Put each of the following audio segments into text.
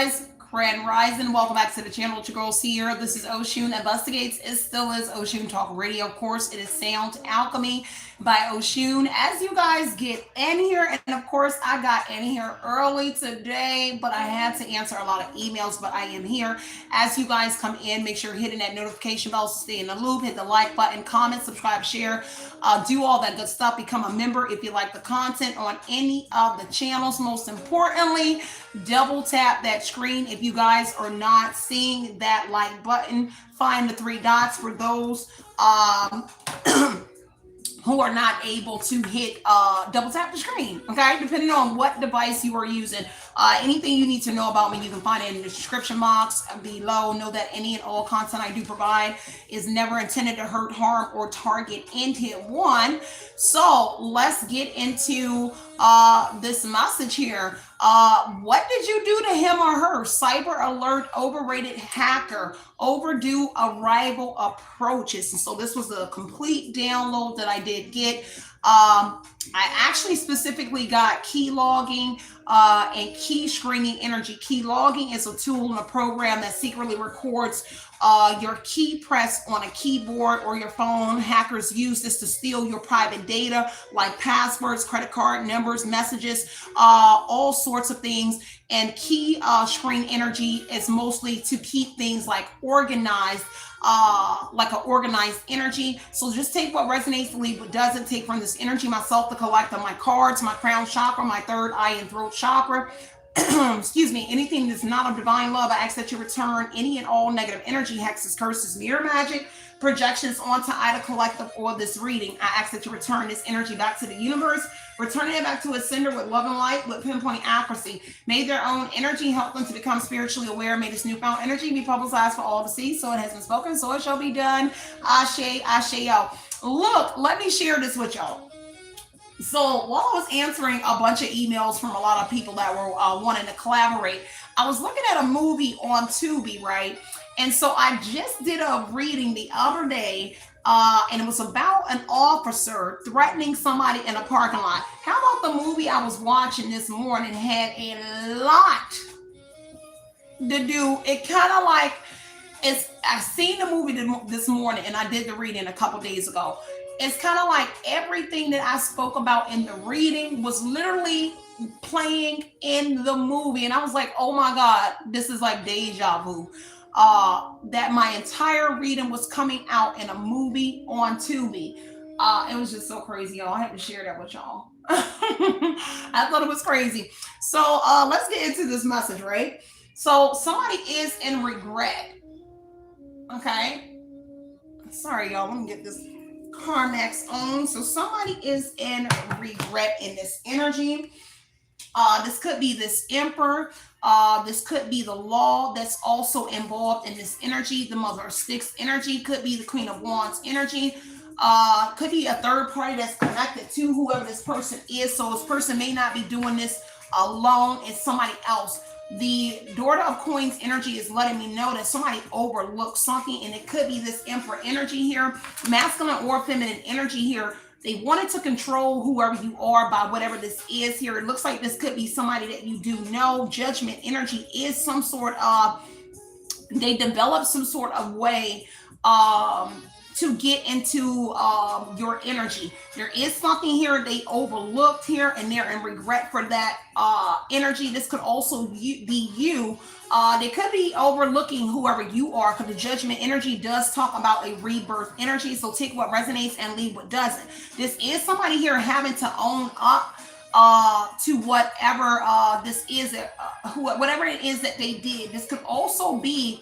guys, Grand Rising. Welcome back to the channel. It's your girl Sierra. This is Oshun Investigates. It still is Oshun Talk Radio. Of course, it is Sound Alchemy by Oshun. As you guys get in here, and of course, I got in here early today, but I had to answer a lot of emails, but I am here. As you guys come in, make sure you're hitting that notification bell to stay in the loop. Hit the like button, comment, subscribe, share, do all that good stuff. Become a member if you like the content on any of the channels. Most importantly, double tap that screen if you guys are not seeing that like button. Find the three dots for those who are not able to hit double tap the screen, okay? Depending on what device you are using. Anything you need to know about me, you can find it in the description box below. Know that any and all content I do provide is never intended to hurt, harm, or target anyone. So let's get into this message here. What did you do to him or her? Cyber alert, overrated hacker, overdue arrival approaches. And so this was a complete download that I did get. I actually specifically got key logging and key screening energy. Key logging is a tool in a program that secretly records your key press on a keyboard or your phone. Hackers use this to steal your private data like passwords, credit card numbers, messages, all sorts of things. And key screen energy is mostly to keep things like organized, like an organized energy. So just take what resonates, leave what doesn't. Take from this energy myself to collect on my cards, my crown chakra, my third eye and throat chakra. Excuse me, anything that's not of divine love, I ask that you return any and all negative energy, hexes, curses, mirror magic, projections onto either collective or this reading. I ask that you return this energy back to the universe, returning it back to its sender with love and light, with pinpoint accuracy. May their own energy help them to become spiritually aware. May this newfound energy be publicized for all to see. So it has been spoken, so it shall be done. Ashe, ashe, yo. Look, let me share this with y'all. So while I was answering a bunch of emails from a lot of people that were wanting to collaborate, I was looking at a movie on Tubi, right? And so I just did a reading the other day, and it was about an officer threatening somebody in a parking lot. How about the movie I was watching this morning had a lot to do? It kind of like, I seen the movie this morning, and I did the reading a couple days ago. It's kind of like everything that I spoke about in the reading was literally playing in the movie. And I was like, oh my God, this is like deja vu. That my entire reading was coming out in a movie on Tubi. It was just so crazy, y'all. I had to share that with y'all. I thought it was crazy. So let's get into this message, right? So somebody is in regret. Okay. Sorry, y'all. Let me get this Carmax on. So somebody is in regret in this energy. This could be this emperor. This could be the law that's also involved in this energy. The Mother of Sticks energy could be the Queen of Wands energy. Could be a third party that's connected to whoever this person is. So this person may not be doing this alone. It's somebody else. The Daughter of Coins energy is letting me know that somebody overlooked something, and it could be this Emperor energy here, masculine or feminine energy here. They wanted to control whoever you are by whatever this is here. It looks like this could be somebody that you do know. Judgment energy is some sort of, they develop some sort of way to get into your energy. There is something here they overlooked here, and they're in regret for that energy. This could also be you. They could be overlooking whoever you are, because the judgment energy does talk about a rebirth energy. So take what resonates and leave what doesn't. This is somebody here having to own up to whatever this is, whatever it is that they did. This could also be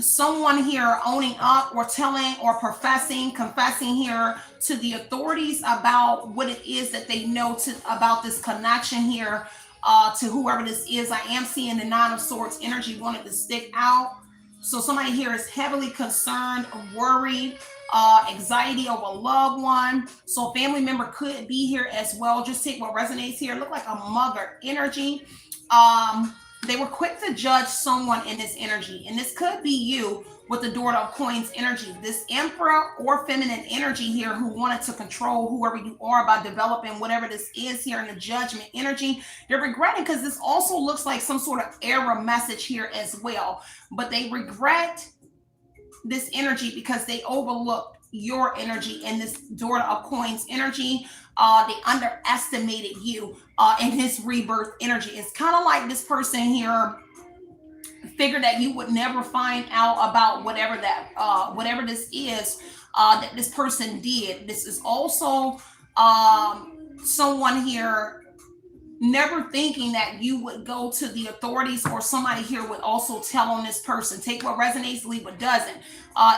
someone here owning up or telling or confessing here to the authorities about what it is that they know about this connection here to whoever this is. I am seeing the Nine of Swords energy wanted to stick out. So somebody here is heavily concerned, worried, anxiety over a loved one. So a family member could be here as well. Just take what resonates here. Look like a mother energy. They were quick to judge someone in this energy, and this could be you with the Daughter of Coins energy. This Emperor or feminine energy here who wanted to control whoever you are by developing whatever this is here in the Judgment energy. They're regretting because this also looks like some sort of error message here as well. But they regret this energy because they overlooked your energy in this Daughter of Coins energy. They underestimated you in his rebirth energy. It's kind of like this person here figured that you would never find out about whatever this is that this person did. This is also someone here never thinking that you would go to the authorities, or somebody here would also tell on this person. Take what resonates, leave what doesn't.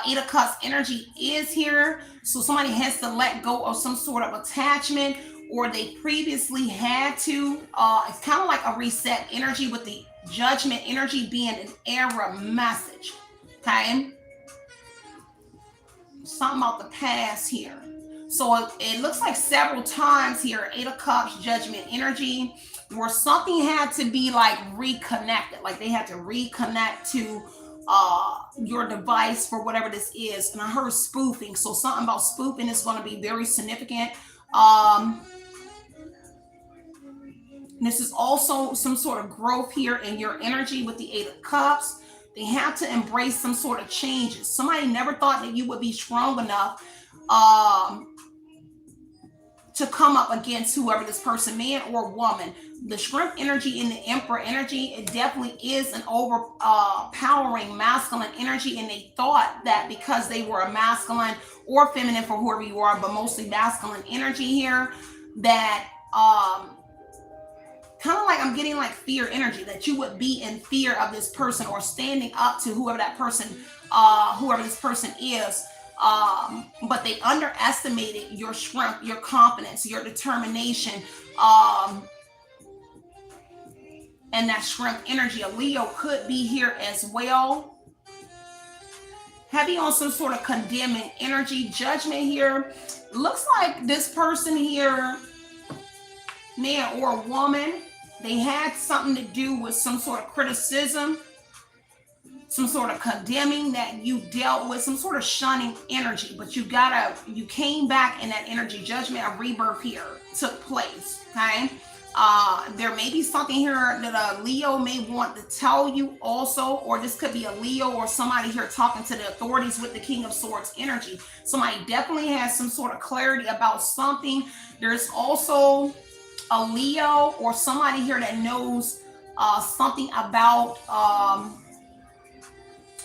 Eight of Cups energy is here, so somebody has to let go of some sort of attachment, or they previously had to. It's kind of like a reset energy, with the Judgment energy being an error message. Okay, something about the past here. So it looks like several times here, Eight of Cups, Judgment energy, where something had to be like reconnected, like they had to reconnect to your device for whatever this is. And I heard spoofing, so something about spoofing is going to be very significant. This is also some sort of growth here in your energy with the Eight of Cups. They have to embrace some sort of changes. Somebody never thought that you would be strong enough to come up against whoever this person, man or woman. The Strength energy and the Emperor energy, it definitely is an overpowering masculine energy, and they thought that because they were a masculine or feminine for whoever you are, but mostly masculine energy here, that kind of like I'm getting like fear energy, that you would be in fear of this person or standing up to whoever this person is. But they underestimated your strength, your confidence, your determination, and that strength energy. A Leo could be here as well. Heavy on some sort of condemning energy. Judgment here. Looks like this person here, man or woman, they had something to do with some sort of criticism, some sort of condemning that you dealt with, some sort of shunning energy, but you came back in that energy. Judgment, a rebirth here took place. Okay, there may be something here that a Leo may want to tell you also, or this could be a Leo or somebody here talking to the authorities with the King of Swords energy. Somebody definitely has some sort of clarity about something. There's also a Leo or somebody here that knows something about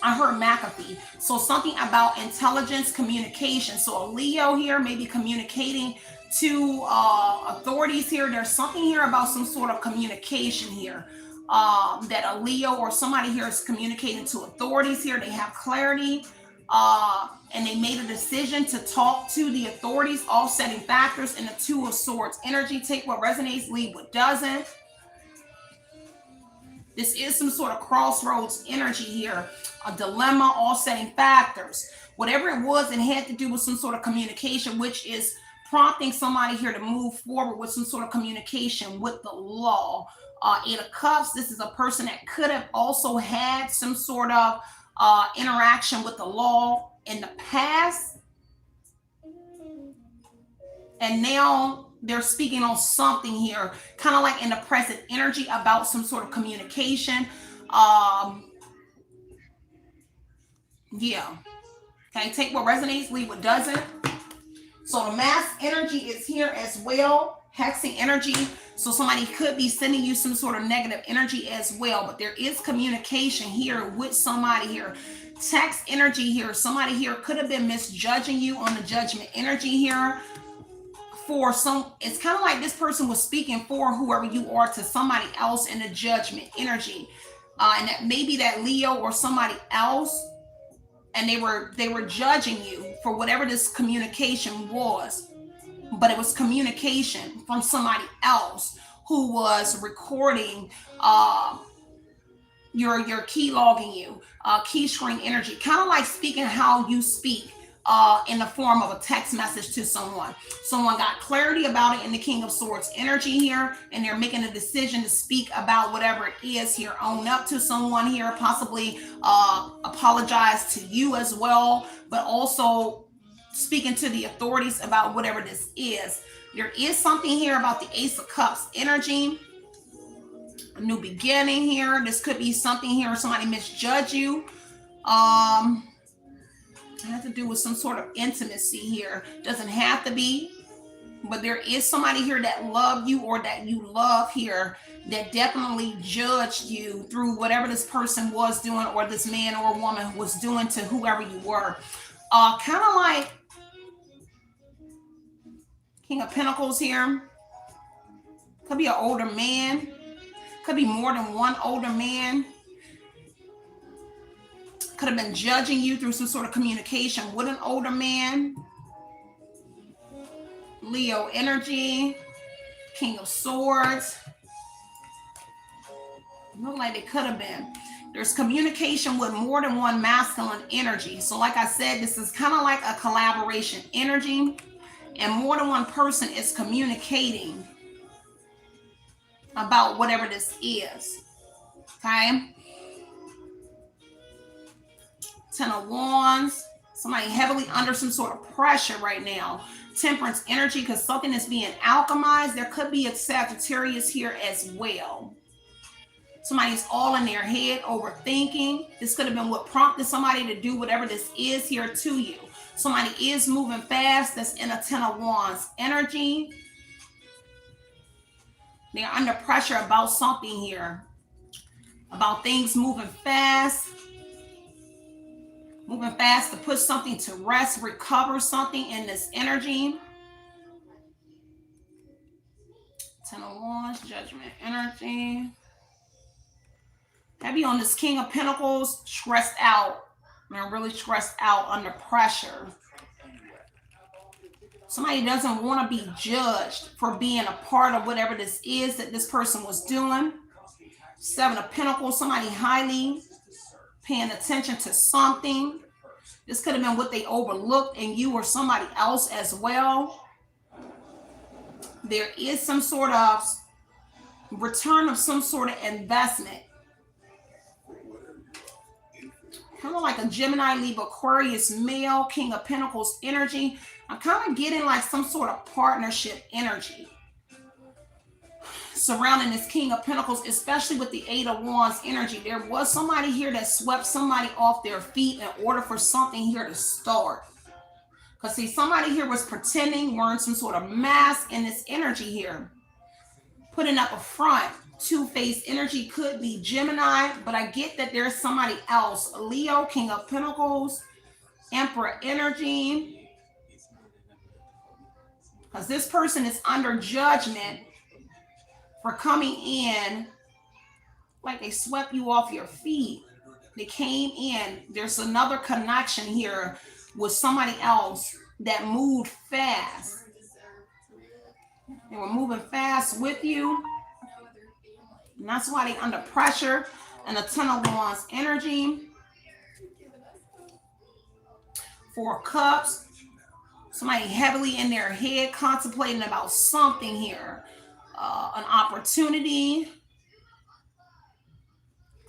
I heard McAfee. So something about intelligence, communication. So a Leo here may be communicating to authorities here. There's something here about some sort of communication here that a Leo or somebody here is communicating to authorities here. They have clarity and they made a decision to talk to the authorities, offsetting factors in the Two of Swords energy. Take what resonates, leave what doesn't. This is some sort of crossroads energy here, a dilemma, offsetting factors. Whatever it was, it had to do with some sort of communication, which is prompting somebody here to move forward with some sort of communication with the law. Eight of Cups, this is a person that could have also had some sort of interaction with the law in the past. And now they're speaking on something here, kind of like in the present energy about some sort of communication. Yeah. Okay, take what resonates, leave what doesn't. So the Mass energy is here as well, hexing energy. So somebody could be sending you some sort of negative energy as well, but there is communication here with somebody here. Text energy here. Somebody here could have been misjudging you on the Judgment energy here. For some, it's kind of like this person was speaking for whoever you are to somebody else in the Judgment energy. And that maybe that Leo or somebody else, and they were judging you for whatever this communication was, but it was communication from somebody else who was recording your key logging you, key screen energy, kind of like speaking how you speak. in the form of a text message to someone. Someone got clarity about it in the King of Swords energy here, and they're making a decision to speak about whatever it is here, own up to someone here, possibly apologize to you as well, but also speaking to the authorities about whatever this is. There is something here about the Ace of Cups energy, a new beginning here. This could be something here, somebody misjudge you. It has to do with some sort of intimacy here. Doesn't have to be, but there is somebody here that loved you or that you love here that definitely judged you through whatever this person was doing, or this man or woman was doing to whoever you were. Kind of like King of Pentacles here. Could be an older man. Could be more than one older man. Could have been judging you through some sort of communication with an older man. Leo energy. King of Swords. Look like it could have been. There's communication with more than one masculine energy. So like I said, this is kind of like a collaboration energy. And more than one person is communicating about whatever this is. Okay? Ten of Wands. Somebody heavily under some sort of pressure right now. Temperance energy, because something is being alchemized. There could be a Sagittarius here as well. Somebody's all in their head, overthinking. This could have been what prompted somebody to do whatever this is here to you. Somebody is moving fast. That's in a Ten of Wands energy. They're under pressure about something here. About things moving fast. Moving fast to put something to rest, recover something in this energy. Ten of Wands, Judgment energy. Heavy on this King of Pentacles, stressed out. Man, really stressed out under pressure. Somebody doesn't want to be judged for being a part of whatever this is that this person was doing. Seven of Pentacles, somebody highly paying attention to something. This could have been what they overlooked in you or somebody else as well. There is some sort of return of some sort of investment. Kind of like a Gemini, Libra, Aquarius, male, King of Pentacles energy. I'm kind of getting like some sort of partnership energy surrounding this King of Pentacles, especially with the Eight of Wands energy. There was somebody here that swept somebody off their feet in order for something here to start. Because see, somebody here was pretending, wearing some sort of mask in this energy here. Putting up a front. Two-faced energy, could be Gemini, but I get that there's somebody else. Leo, King of Pentacles, Emperor energy. Because this person is under judgment for coming in like they swept you off your feet. They came in. There's another connection here with somebody else that moved fast. They were moving fast with you. And that's why they're under pressure. And the Ten of Wands energy. Four of Cups. Somebody heavily in their head contemplating about something here. An opportunity.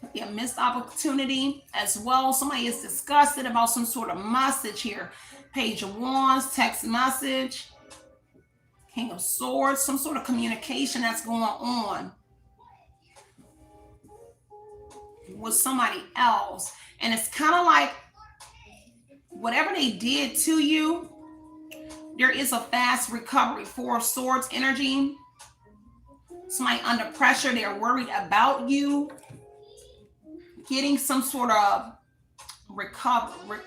Could be a missed opportunity as well. Somebody is disgusted about some sort of message here. Page of Wands, text message. King of Swords, some sort of communication that's going on with somebody else. And it's kind of like whatever they did to you, there is a fast recovery. Four of Swords energy. Somebody under pressure, they're worried about you getting some sort of recovery,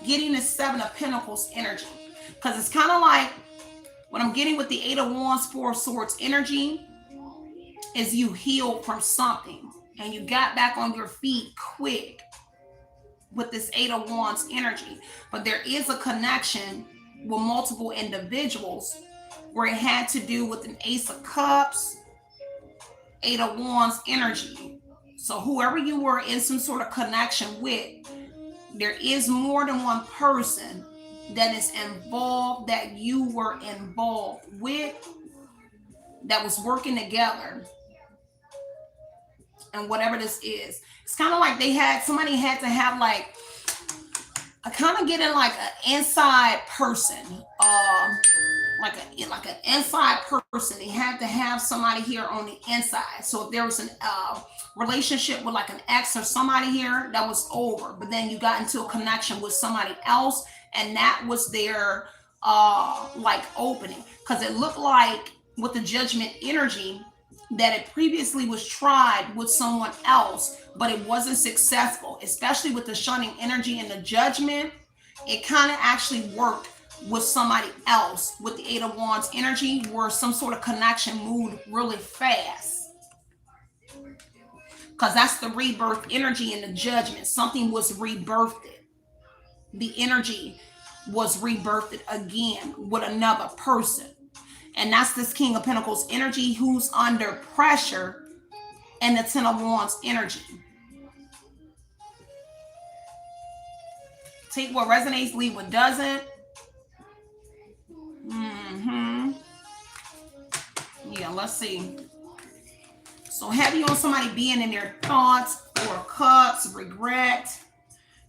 getting the Seven of Pentacles energy. Because it's kind of like what I'm getting with the Eight of Wands, Four of Swords energy is you healed from something and you got back on your feet quick with this Eight of Wands energy. But there is a connection with multiple individuals where it had to do with an Ace of Cups, Eight of Wands energy. So whoever you were in some sort of connection with, there is more than one person that is involved, that you were involved with, that was working together, and whatever this is. It's kind of like somebody had to have like I kind of get in like an inside person, like an inside person. They had to have somebody here on the inside. So if there was an relationship with like an ex or somebody here, that was over. But then you got into a connection with somebody else, and that was their like opening, because it looked like with the judgment energy that it previously was tried with someone else, but it wasn't successful, especially with the shunning energy and the judgment. It kind of actually worked with somebody else with the Eight of Wands energy, where some sort of connection moved really fast, because that's the rebirth energy and the judgment. Something was rebirthed. The energy was rebirthed again with another person. And that's this King of Pentacles energy who's under pressure, and the Ten of Wands energy. Take what resonates, leave what doesn't. Yeah, let's see. So heavy on somebody being in their thoughts, Four of Cups, regret.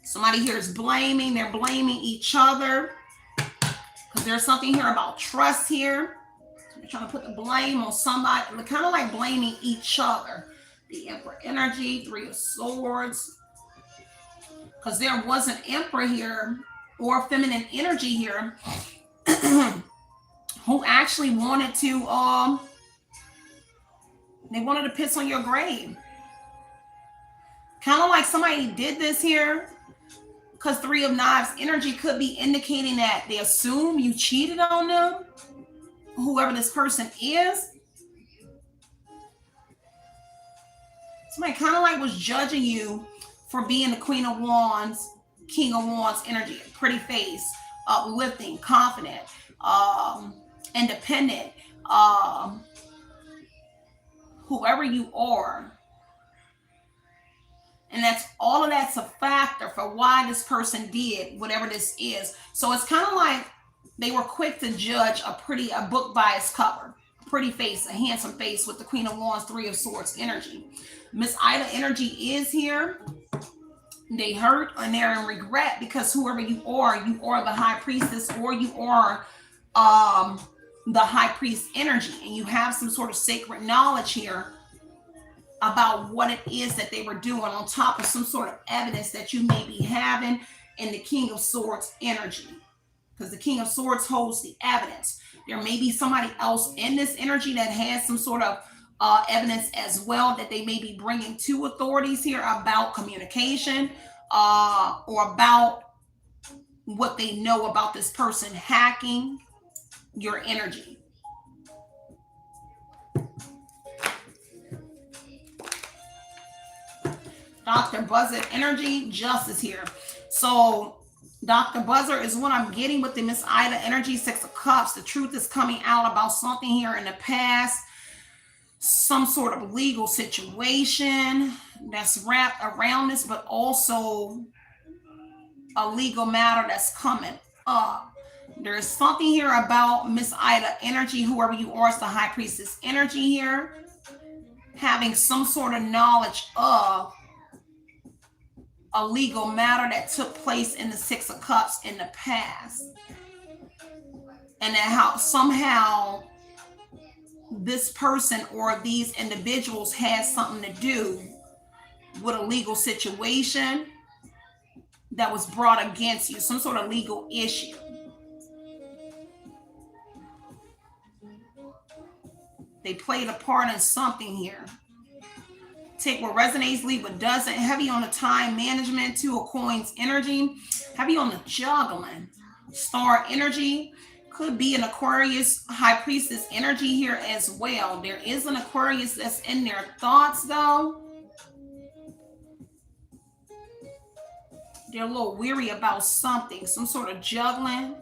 Somebody here is blaming. They're blaming each other, because there's something here about trust here. They're trying to put the blame on somebody. They're kind of like blaming each other. The Emperor energy, Three of Swords. Because there was an Emperor here, or feminine energy here, who actually wanted to, they wanted to piss on your grave. Kind of like somebody did this here, because Three of Knives energy could be indicating that they assume you cheated on them, whoever this person is. Somebody kind of like was judging you for being the Queen of Wands, King of Wands energy. Pretty face, uplifting, confident, independent, whoever you are. And that's all of that's a factor for why this person did whatever this is. So it's kind of like they were quick to judge a book by its cover. Pretty face, a handsome face with the Queen of Wands, Three of Swords energy. Miss Ida energy is here. They hurt and they're in regret, because whoever you are the High Priestess, or you are the High Priest energy, and you have some sort of sacred knowledge here about what it is that they were doing, on top of some sort of evidence that you may be having in the King of Swords energy, because the King of Swords holds the evidence. There may be somebody else in this energy that has some sort of evidence as well, that they may be bringing to authorities here about communication, or about what they know about this person hacking your energy. Dr. Buzzer energy, Justice here. So Dr. Buzzer is what I'm getting with the Miss Ida energy, Six of Cups. The truth is coming out about something here in the past, some sort of legal situation that's wrapped around this, but also a legal matter that's coming up. There's something here about Miss Ida energy, whoever you are, is the High Priestess energy here, having some sort of knowledge of a legal matter that took place in the Six of Cups in the past, and that how somehow this person or these individuals has something to do with a legal situation that was brought against you, some sort of legal issue. They played a part in something here. Take what resonates, leave what doesn't. Heavy on the time management, Two of Coins energy. Heavy on the juggling. Star energy. Could be an Aquarius High Priestess energy here as well. There is an Aquarius that's in their thoughts though. They're a little weary about something. Some sort of juggling.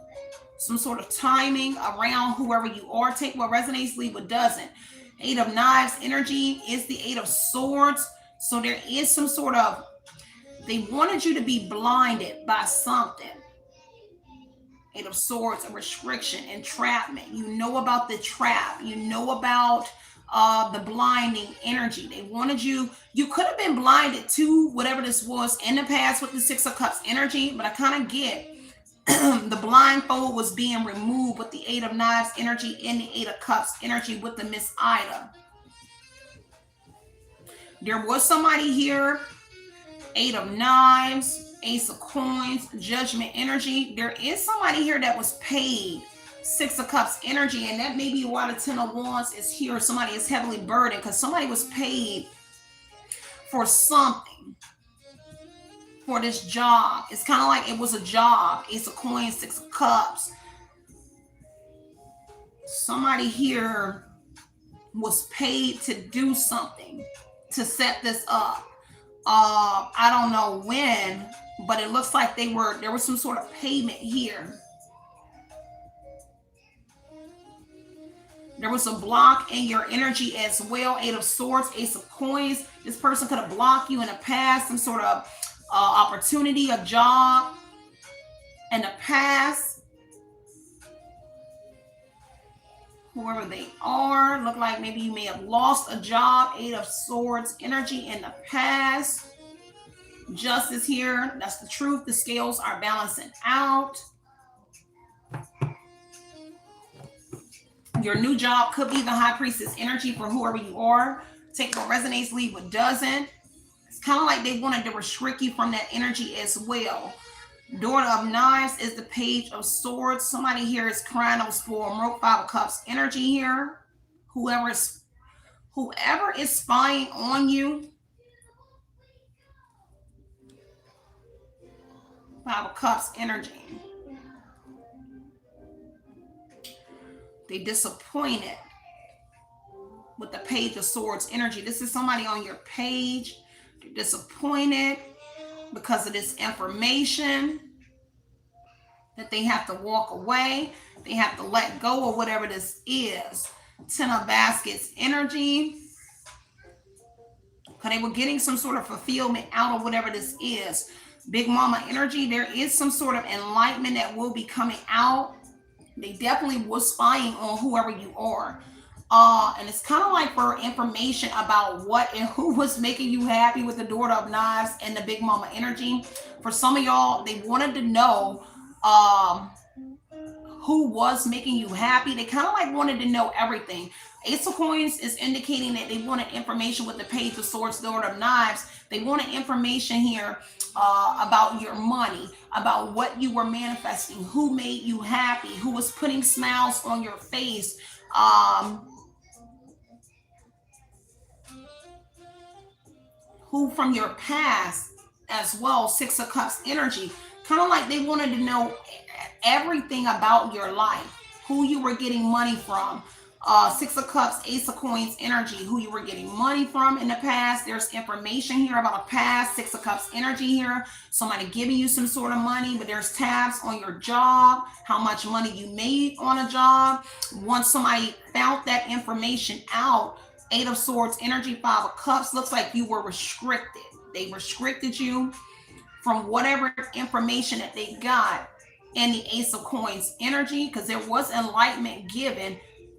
Some sort of timing around whoever you are. Take what resonates, leave what doesn't. Eight of Knives energy is the Eight of Swords. So there is some sort of, they wanted you to be blinded by something. Eight of Swords, a restriction, entrapment. You know about the trap. You know about the blinding energy. They wanted you. You could have been blinded to whatever this was in the past with the Six of Cups energy, but I kind of get the blindfold was being removed with the Eight of Knives energy and the Eight of Cups energy with the Miss Ida. There was somebody here, Eight of Knives, Ace of Coins, Judgment energy. There is somebody here that was paid Six of Cups energy, and that may be why the Ten of Wands is here. Somebody is heavily burdened because somebody was paid for something, for this job. It's kind of like it was a job. Ace of Coins, Six of Cups. Somebody here was paid to do something, to set this up. I don't know when, but it looks like there was some sort of payment here. There was a block in your energy as well. Eight of Swords, Ace of Coins. This person could have blocked you in the past, some sort of opportunity, a job in the past. Whoever they are, look like maybe you may have lost a job. Eight of Swords energy in the past. Justice here. That's the truth. The scales are balancing out. Your new job could be the High Priestess energy for whoever you are. Take what resonates, leave what doesn't. It's kind of like they wanted to restrict you from that energy as well. Daughter of Knives is the Page of Swords. Somebody here is crying over spoiled milk. Five of Cups energy here. Whoever is spying on you. Five of Cups energy. They disappointed with the Page of Swords energy. This is somebody on your page. They're disappointed because of this information that they have to walk away. They have to let go of whatever this is. Ten of Baskets energy. Because they were getting some sort of fulfillment out of whatever this is. Big Mama energy. There is some sort of enlightenment that will be coming out. They definitely was spying on whoever you are. And it's kind of like for information about what and who was making you happy with the Daughter of Knives and the Big Mama energy. For some of y'all, they wanted to know who was making you happy. They kind of like wanted to know everything. Ace of Coins is indicating that they wanted information with the Page of Swords, Daughter of Knives. They wanted information here about your money, about what you were manifesting, who made you happy, who was putting smiles on your face. Who from your past as well. Six of Cups energy. Kind of like they wanted to know everything about your life, who you were getting money from. Six of Cups, Ace of Coins energy, who you were getting money from in the past. There's information here about a past. Six of Cups energy here. Somebody giving you some sort of money, but there's tabs on your job, how much money you made on a job. Once somebody found that information out, Eight of Swords energy, Five of Cups, looks like you were restricted. They restricted you from whatever information that they got in the Ace of Coins energy, because there was enlightenment given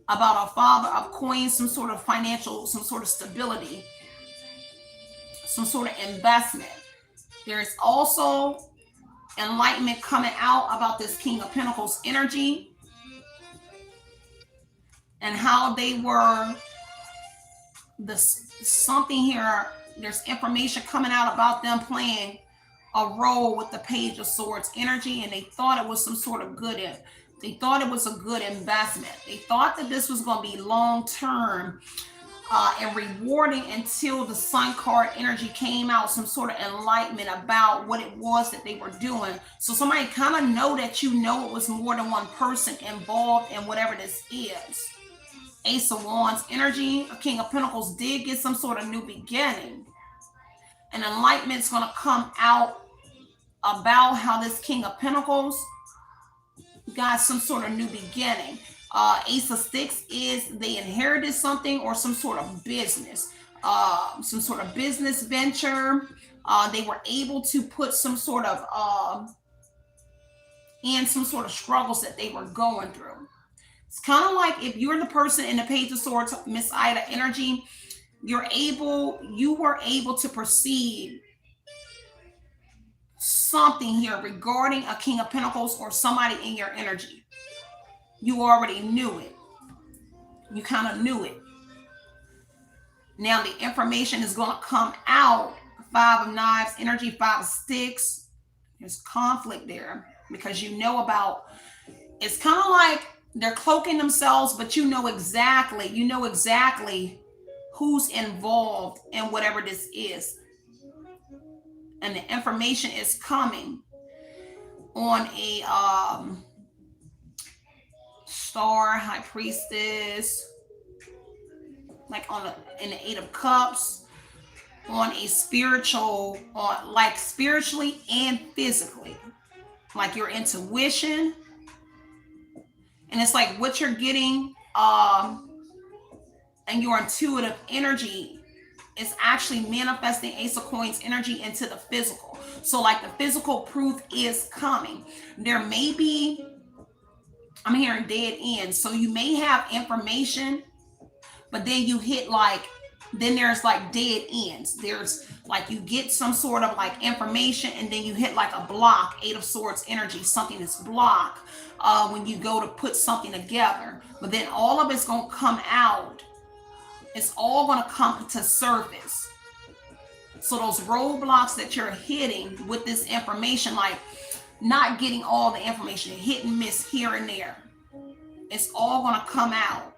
about a Father of Coins, some sort of financial, some sort of stability, some sort of investment. There is also enlightenment coming out about this King of Pentacles energy and how they were something here. There's information coming out about them playing a role with the Page of Swords energy, and they thought it was some sort of good. They thought it was a good investment. They thought that this was going to be long-term and rewarding until the Sun card energy came out, some sort of enlightenment about what it was that they were doing. So somebody kind of know that you know it was more than one person involved in whatever this is. Ace of Wands energy, a King of Pentacles did get some sort of new beginning. And enlightenment's going to come out about how this King of Pentacles got some sort of new beginning. Ace of Sticks is they inherited something or some sort of business, some sort of business venture. They were able to put some sort of and some sort of struggles that they were going through. It's kind of like if you're the person in the Page of Swords, Miss Ida energy, you were able to perceive something here regarding a King of Pentacles or somebody in your energy. You already knew it. You kind of knew it. Now the information is going to come out. Five of Knives energy, Five of Sticks. There's conflict there because you know about, it's kind of like they're cloaking themselves, but you know exactly who's involved in whatever this is. And the information is coming on a Star, High Priestess, like in the Eight of Cups, on a spiritual, like spiritually and physically, like your intuition. And it's like what you're getting, and your intuitive energy is actually manifesting Ace of Coins energy into the physical. So like the physical proof is coming. There may be, I'm hearing dead ends. So you may have information, but then you hit then there's like dead ends. There's like you get some sort of like information and then you hit like a block, Eight of Swords energy, something that's blocked when you go to put something together. But then all of it's going to come out. It's all going to come to surface. So those roadblocks that you're hitting with this information, like not getting all the information, hit and miss here and there, it's all going to come out.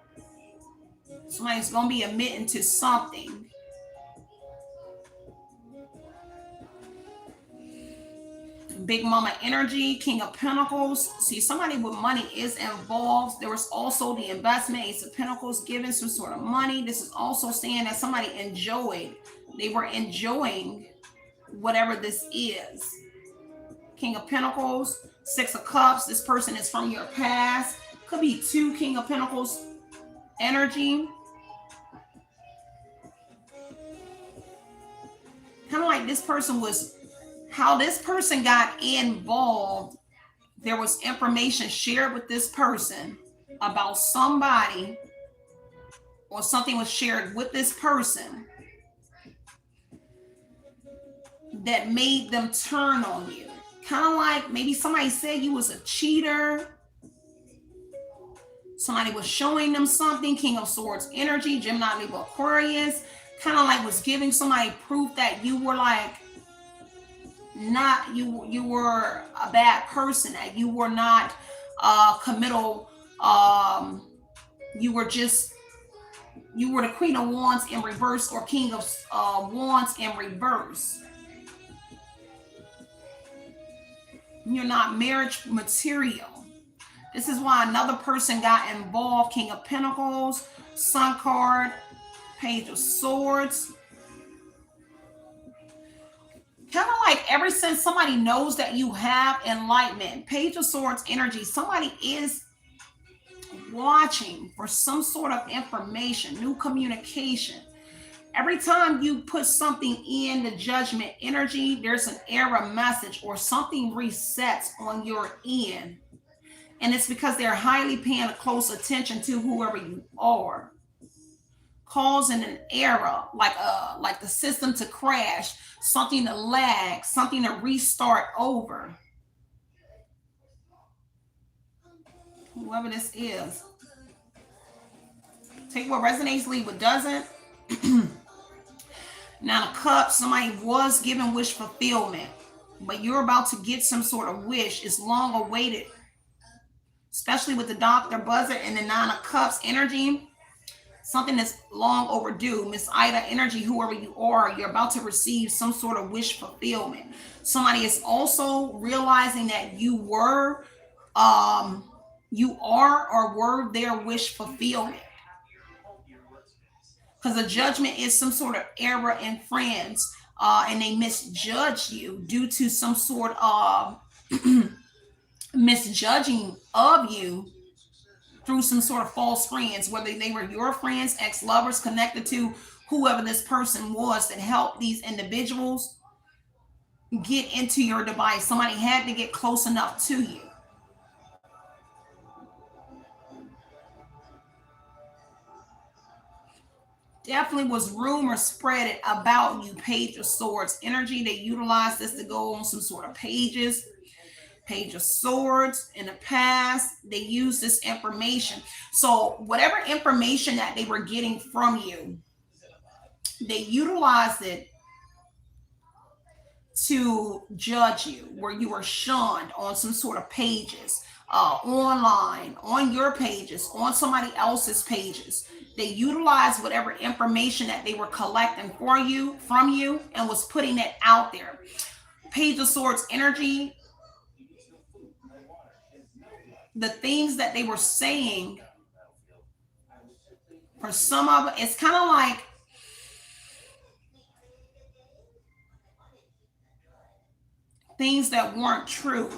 Somebody's going to be admitting to something. Big Mama energy, King of Pentacles. See, somebody with money is involved. There was also the investment, Ace of Pentacles, giving some sort of money. This is also saying that somebody enjoyed. They were enjoying whatever this is. King of Pentacles, Six of Cups. This person is from your past. Could be two King of Pentacles energy. Kind of like this person was, how this person got involved. There was information shared with this person about somebody, or something was shared with this person that made them turn on you. Kind of like maybe somebody said you was a cheater. Somebody was showing them something. King of Swords energy, Gemini, Libra, Aquarius. Kind of like was giving somebody proof that you were like not, you were a bad person, that you were not committal. You were the Queen of Wands in reverse, or King of Wands in reverse. You're not marriage material. This is why another person got involved. King of Pentacles, Sun card, Page of Swords. Kind of like ever since somebody knows that you have enlightenment, Page of Swords energy, somebody is watching for some sort of information, new communication. Every time you put something in the Judgment energy, there's an error message or something resets on your end. And it's because they're highly paying close attention to whoever you are, causing an error, like the system to crash, something to lag, something to restart over. Whoever this is. Take what resonates, leave what doesn't. Now the Cups, somebody was given wish fulfillment, but you're about to get some sort of wish. It's long awaited, especially with the Doctor buzzer and the Nine of Cups energy. Something that's long overdue. Miss Ida energy, whoever you are, you're about to receive some sort of wish fulfillment. Somebody is also realizing that you are or were their wish fulfillment. Because the Judgment is some sort of error in friends, and they misjudged you due to some sort of misjudging of you through some sort of false friends, whether they were your friends, ex-lovers, connected to whoever this person was that helped these individuals get into your device. Somebody had to get close enough to you. definitely was rumors spread about you. Page of Swords energy. They utilized this to go on some sort of pages. Page of Swords in the past. They used this information. So whatever information that they were getting from you, they utilized it to judge you, where you were shunned on some sort of pages, online, on your pages, on somebody else's pages. They utilized whatever information that they were collecting for you, from you, and was putting it out there. Page of Swords energy, the things that they were saying, for some of it, it's kind of like things that weren't true.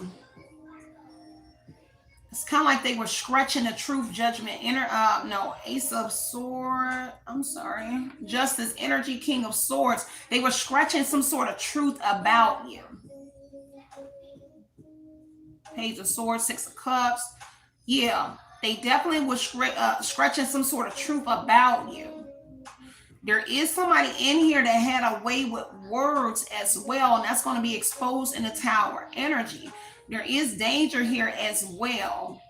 It's kind of like they were scratching the truth, judgment, no, Ace of Swords, I'm sorry, Justice energy, King of Swords. They were scratching some sort of truth about you. Page of Swords, Six of Cups. Yeah, they definitely were scratching some sort of truth about you. There is somebody in here that had a way with words as well, and that's going to be exposed in the Tower energy. There is danger here as well.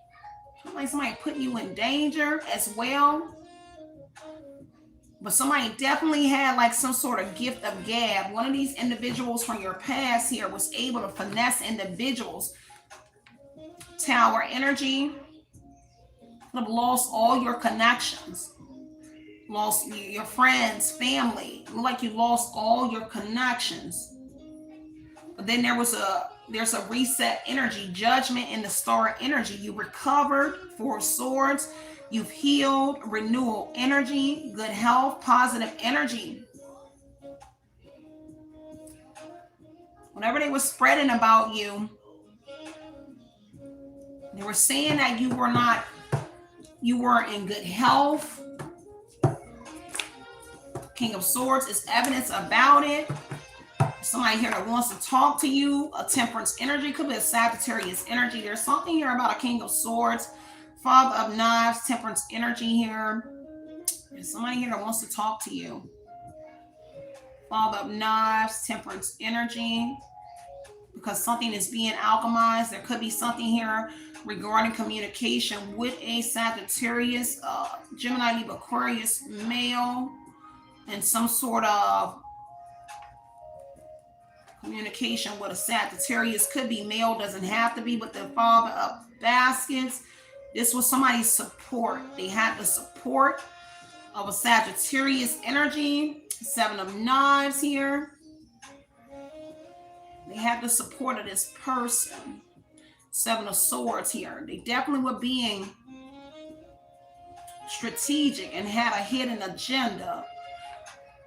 Like somebody putting you in danger as well. But somebody definitely had like some sort of gift of gab. One of these individuals from your past here was able to finesse individuals. Tower energy. Have lost all your connections. Lost your friends, family. Look like you lost all your connections. But then there's a reset energy, judgment in the star energy. You recovered, Four of Swords. You've healed, renewal energy, good health, positive energy. Whatever they were spreading about you, they were saying that you weren't in good health. King of Swords is evidence about it. Somebody here that wants to talk to you. A Temperance energy, could be a Sagittarius energy. There's something here about a King of Swords. Father of Knives, Temperance energy here. There's somebody here that wants to talk to you. Father of Knives, Temperance energy. Because something is being alchemized. There could be something here regarding communication with a Sagittarius, Gemini, Libra, Aquarius male, and some sort of communication with a Sagittarius. Could be male, doesn't have to be, but the Father of Baskets. This was somebody's support. They had the support of a Sagittarius energy. Seven of Knives here. They had the support of this person. Seven of Swords here. They definitely were being strategic and had a hidden agenda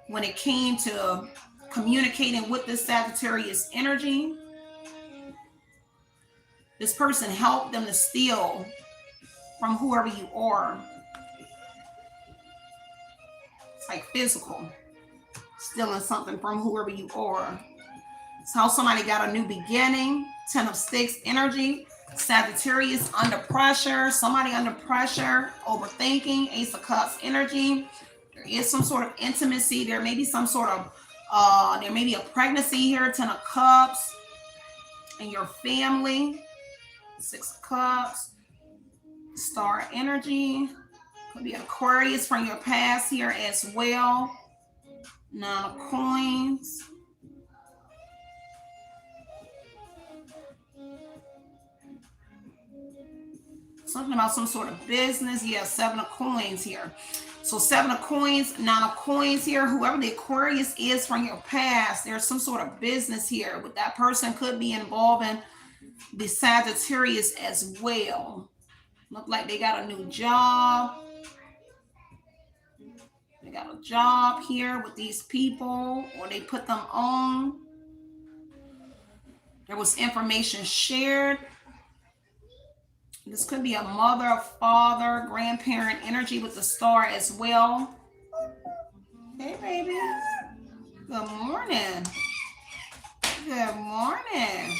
when it came to communicating with this Sagittarius energy. This person helped them to steal from whoever you are. It's like physical. Stealing something from whoever you are. It's how somebody got a new beginning. Ten of Sticks energy. Sagittarius under pressure. Somebody under pressure. Overthinking. Ace of Cups energy. There is some sort of intimacy. There may be some sort of, there may be a pregnancy here. Ten of Cups. And your family. Six of Cups. Star energy. Could be Aquarius from your past here as well. Nine of Coins. Something about some sort of business. Yeah, Seven of Coins here. So Seven of Coins, Nine of Coins here. Whoever the Aquarius is from your past, there's some sort of business here. But that person could be involving the Sagittarius as well. Look like they got a new job. They got a job here with these people, or they put them on. There was information shared. This could be a mother, father, grandparent energy with the star as well. Hey, baby. Good morning. Good morning.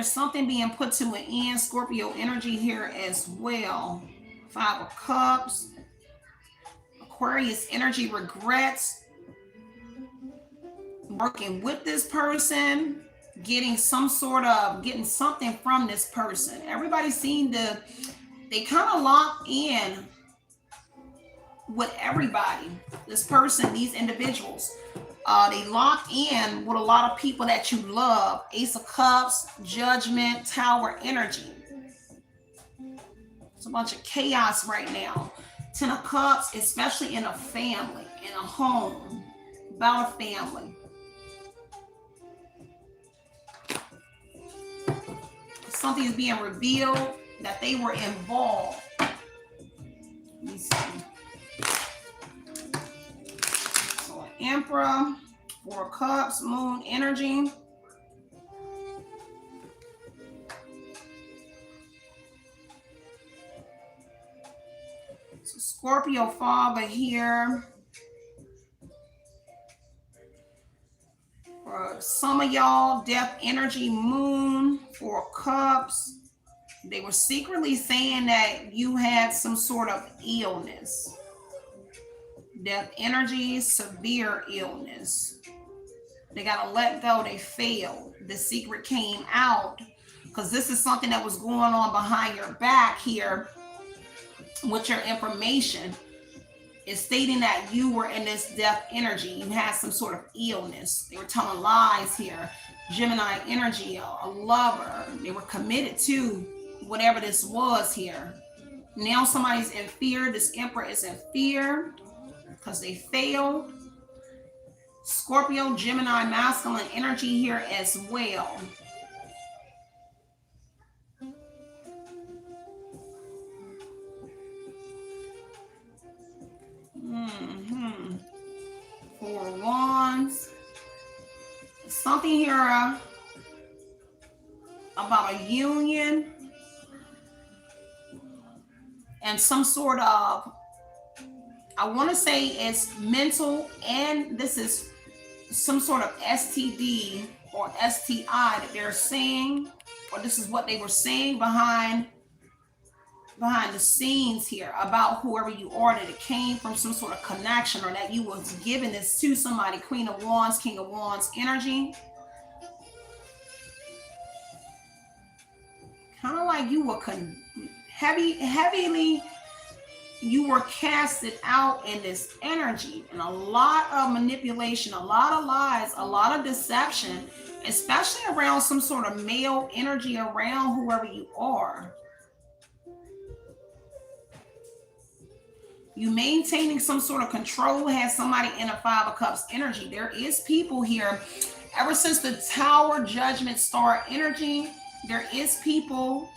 there's something being put to an end. Scorpio energy here as well. 5 of Cups. Aquarius energy, regrets. Working with this person. Getting something from this person. Everybody seemed to, they kind of lock in with everybody. This person, these individuals. They lock in with a lot of people that you love. Ace of Cups, Judgment, Tower energy. It's a bunch of chaos right now. 10 of Cups, especially in a family, in a home, about a family. Something is being revealed that they were involved. Let me see. So, Emperor, 4 of Cups, Moon energy. So, Scorpio father here. For some of y'all, death energy, Moon, 4 of Cups. They were secretly saying that you had some sort of illness. Death energy, severe illness. They got to let go. They failed. The secret came out because this is something that was going on behind your back here with your information. Is stating that you were in this death energy. You had some sort of illness. They were telling lies here. Gemini energy, a lover. They were committed to whatever this was here. Now somebody's in fear. This Emperor is in fear because they failed. Scorpio, Gemini, masculine energy here as well. Mm-hmm. 4 of Wands. Something here about a union and some sort of, I want to say it's mental, and this is some sort of STD or STI that they're saying, or this is what they were saying behind the scenes here about whoever you are, that it came from some sort of connection, or that you was giving this to somebody. Queen of Wands, King of Wands energy. Kind of like you were heavily you were casted out in this energy, and a lot of manipulation, a lot of lies, a lot of deception, especially around some sort of male energy around whoever you are. You maintaining some sort of control, has somebody in a 5 of Cups energy. There is people here, ever since the Tower, Judgment, Star energy, there is people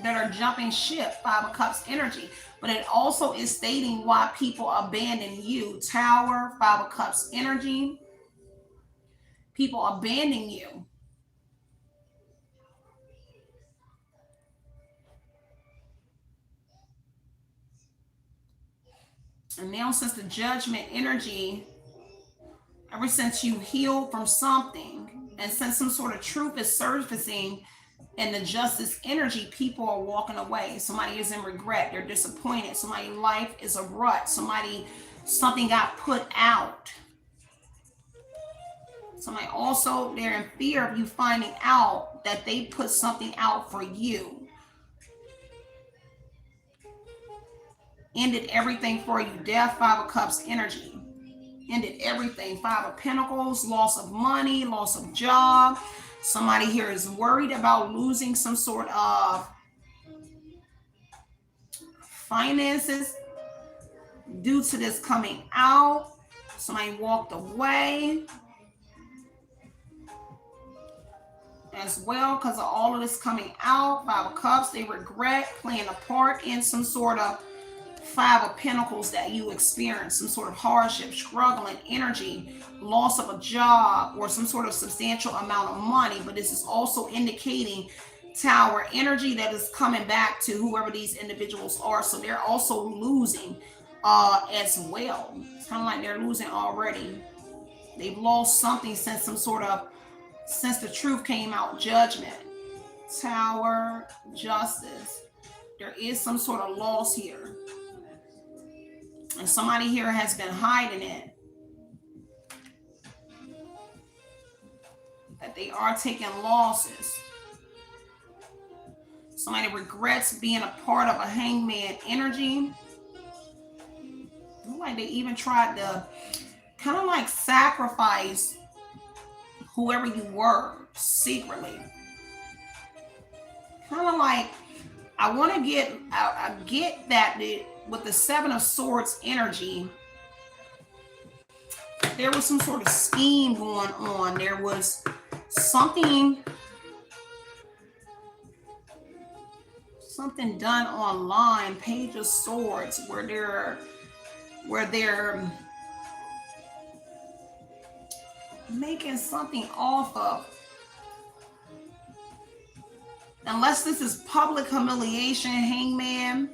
that are jumping ship, 5 of Cups energy. But it also is stating why people abandon you. Tower, 5 of Cups energy. People abandon you. And now since the Judgment energy, ever since you healed from something, and since some sort of truth is surfacing in the Justice energy, people are walking away. Somebody is in regret. They're disappointed. Somebody's life is a rut. Something got put out. Somebody also, they're in fear of you finding out that they put something out for you. Ended everything for you. Death, 5 of Cups energy. Ended everything. 5 of Pentacles, loss of money, loss of job. Somebody here is worried about losing some sort of finances due to this coming out. Somebody walked away as well because of all of this coming out. 5 of Cups, they regret playing a part in some sort of 5 of Pentacles that you experience, some sort of hardship, struggling energy, loss of a job, or some sort of substantial amount of money. But this is also indicating Tower energy that is coming back to whoever these individuals are. So they're also losing as well. It's kind of like they're losing already. They've lost something since some sort of Since the truth came out, judgment, Tower, justice. There is some sort of loss here. And somebody here has been hiding it. That they are taking losses. Somebody regrets being a part of a hangman energy. Like they even tried to kind of like sacrifice whoever you were secretly. Kind of like I want to get, I get that with the Seven of Swords energy, there was some sort of scheme going on. There was something done online, Page of Swords, where they're making something off of. Unless this is public humiliation, Hangman,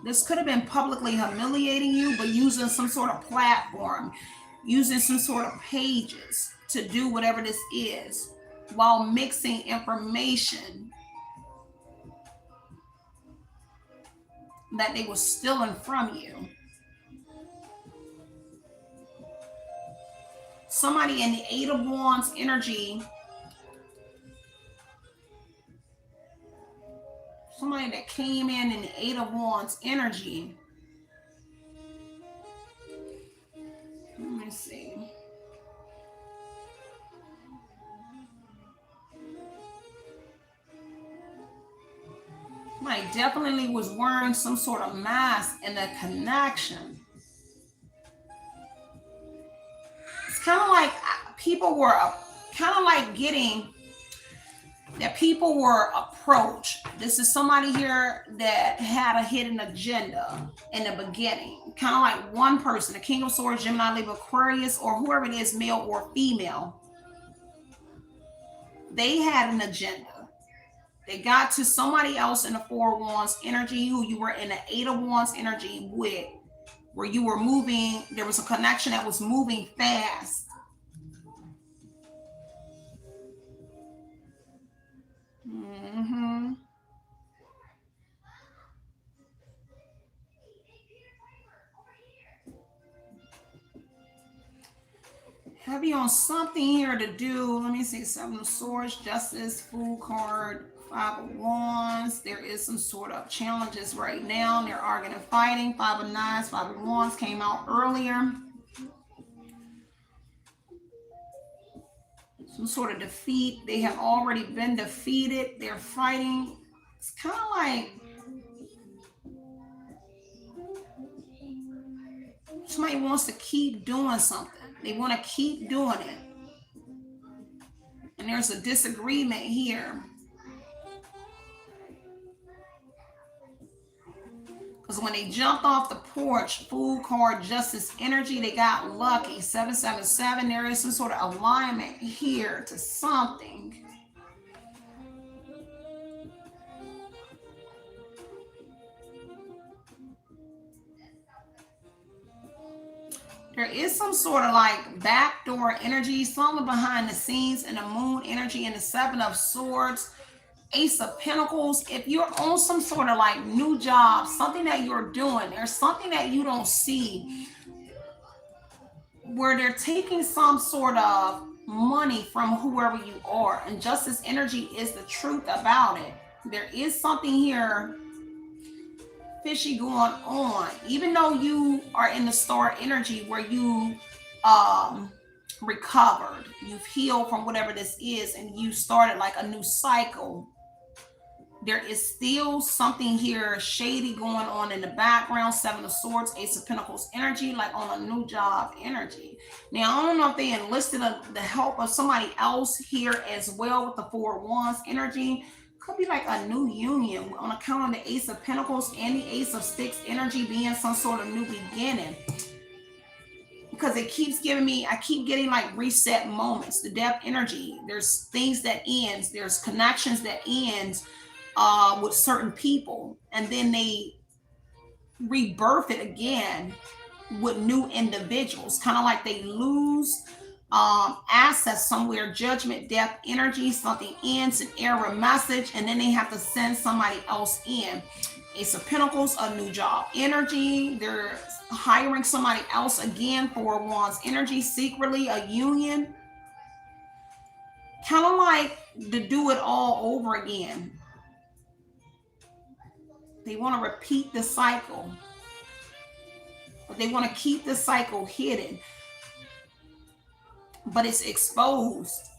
this could have been publicly humiliating you, but using some sort of platform, using some sort of pages to do whatever this is, while mixing information that they were stealing from you. Somebody in the Eight of Wands energy, somebody that came in the Eight of Wands energy. Let me see. Somebody definitely was wearing some sort of mask in the connection. It's kind of like people were kind of like getting that people were approached. This is somebody here that had a hidden agenda in the beginning. Kind of like one person, the King of Swords, Gemini, Libra, Aquarius, or whoever it is, male or female. They had an agenda. They got to somebody else in the Four of Wands energy who you were in the Eight of Wands energy with, where you were moving. There was a connection that was moving fast. Heavy on something here to do. Let me see. Seven of Swords, Justice, Fool card, Five of Wands. There is some sort of challenges right now. They're arguing and fighting. Five of Knives, Five of Wands came out earlier. Some sort of defeat. They have already been defeated. They're fighting. It's kind of like somebody wants to keep doing something. They want to keep doing it. And there's a disagreement here. Because when they jumped off the porch, Fool card, Justice energy, they got lucky. 777, there is some sort of alignment here to something. There is some sort of like backdoor energy, something behind the scenes, and the Moon energy and the Seven of Swords, Ace of Pentacles. If you're on some sort of like new job, something that you're doing, there's something that you don't see where they're taking some sort of money from whoever you are. And Justice energy is the truth about it. There is something here fishy going on, even though you are in the Star energy where you recovered, you've healed from whatever this is, and you started like a new cycle. There is still something here shady going on in the background. Seven of Swords, Ace of Pentacles energy, like on a new job energy. Now I don't know if they enlisted the help of somebody else here as well with the Four of Wands energy. Could be like a new union on account of the Ace of Pentacles and the Ace of Sticks energy being some sort of new beginning. Because it keeps giving me, I keep getting like reset moments. The Death energy, there's things that ends, there's connections that ends with certain people, and then they rebirth it again with new individuals. Kind of like they lose access somewhere, judgment, death, energy, something ends, an error message, and then they have to send somebody else in. Ace of Pentacles, a new job energy. They're hiring somebody else again. Four of Wands energy, secretly a union. Kind of like to do it all over again. They want to repeat the cycle. But they want to keep the cycle hidden. But it's exposed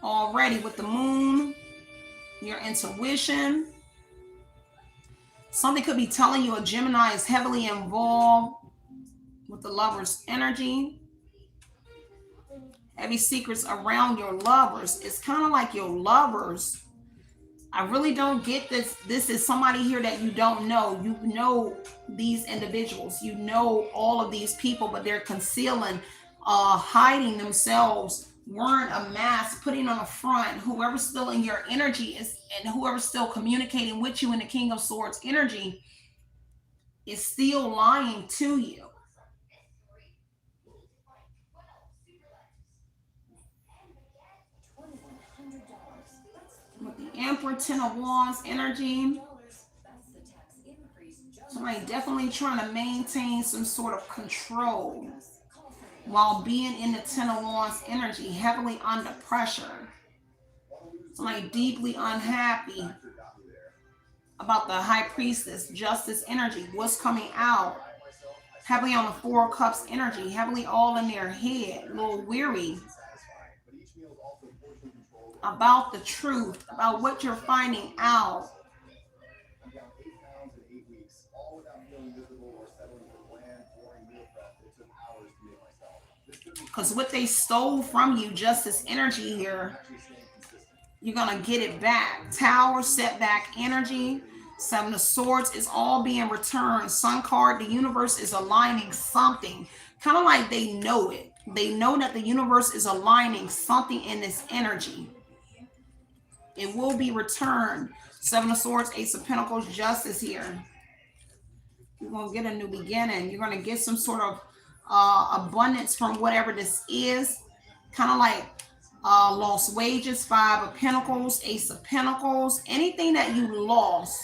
already with the moon, your intuition. Something could be telling you a Gemini is heavily involved with the lover's energy. Heavy secrets around your lovers. It's kind of like your lovers. I really don't get this. This is somebody here that you don't know. You know these individuals. You know all of these people, but they're concealing, hiding themselves, wearing a mask, putting on a front. Whoever's still in your energy is, and whoever's still communicating with you in the King of Swords energy is still lying to you. With the Emperor, Ten of Wands energy, somebody definitely trying to maintain some sort of control while being in the Ten of Wands energy, heavily under pressure. Somebody deeply unhappy about the High Priestess, Justice energy, what's coming out. Heavily on the Four of Cups energy, heavily all in their head, a little weary about the truth, about what you're finding out. Because what they stole from you, Justice energy here, you're going to get it back. Tower, setback energy. Seven of Swords is all being returned. Sun card, the universe is aligning something. Kind of like they know it. They know that the universe is aligning something in this energy. It will be returned. Seven of Swords, Ace of Pentacles, Justice here. You're going to get a new beginning. You're going to get some sort of abundance from whatever this is. Kind of like lost wages, Five of Pentacles, Ace of Pentacles. Anything that you lost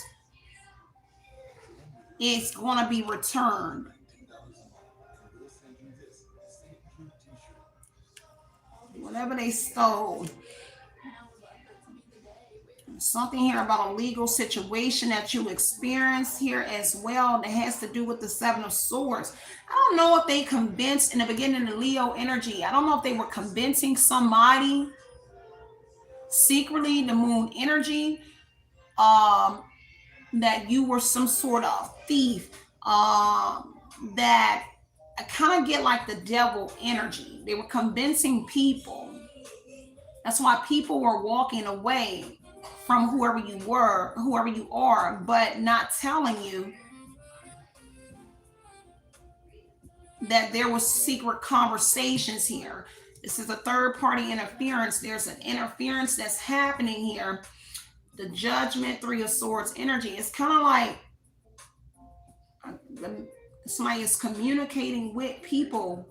is going to be returned. Whatever they stole. Something here about a legal situation that you experience here as well that has to do with the Seven of Swords. I don't know if they convinced in the beginning of Leo energy. I don't know if they were convincing somebody secretly, the Moon energy, that you were some sort of thief, that I kind of get like the devil energy. They were convincing people. That's why people were walking away from whoever you were, whoever you are, but not telling you that there was secret conversations here. This is a third party interference. There's an interference that's happening here. The Judgment, Three of Swords energy. It's kind of like somebody is communicating with people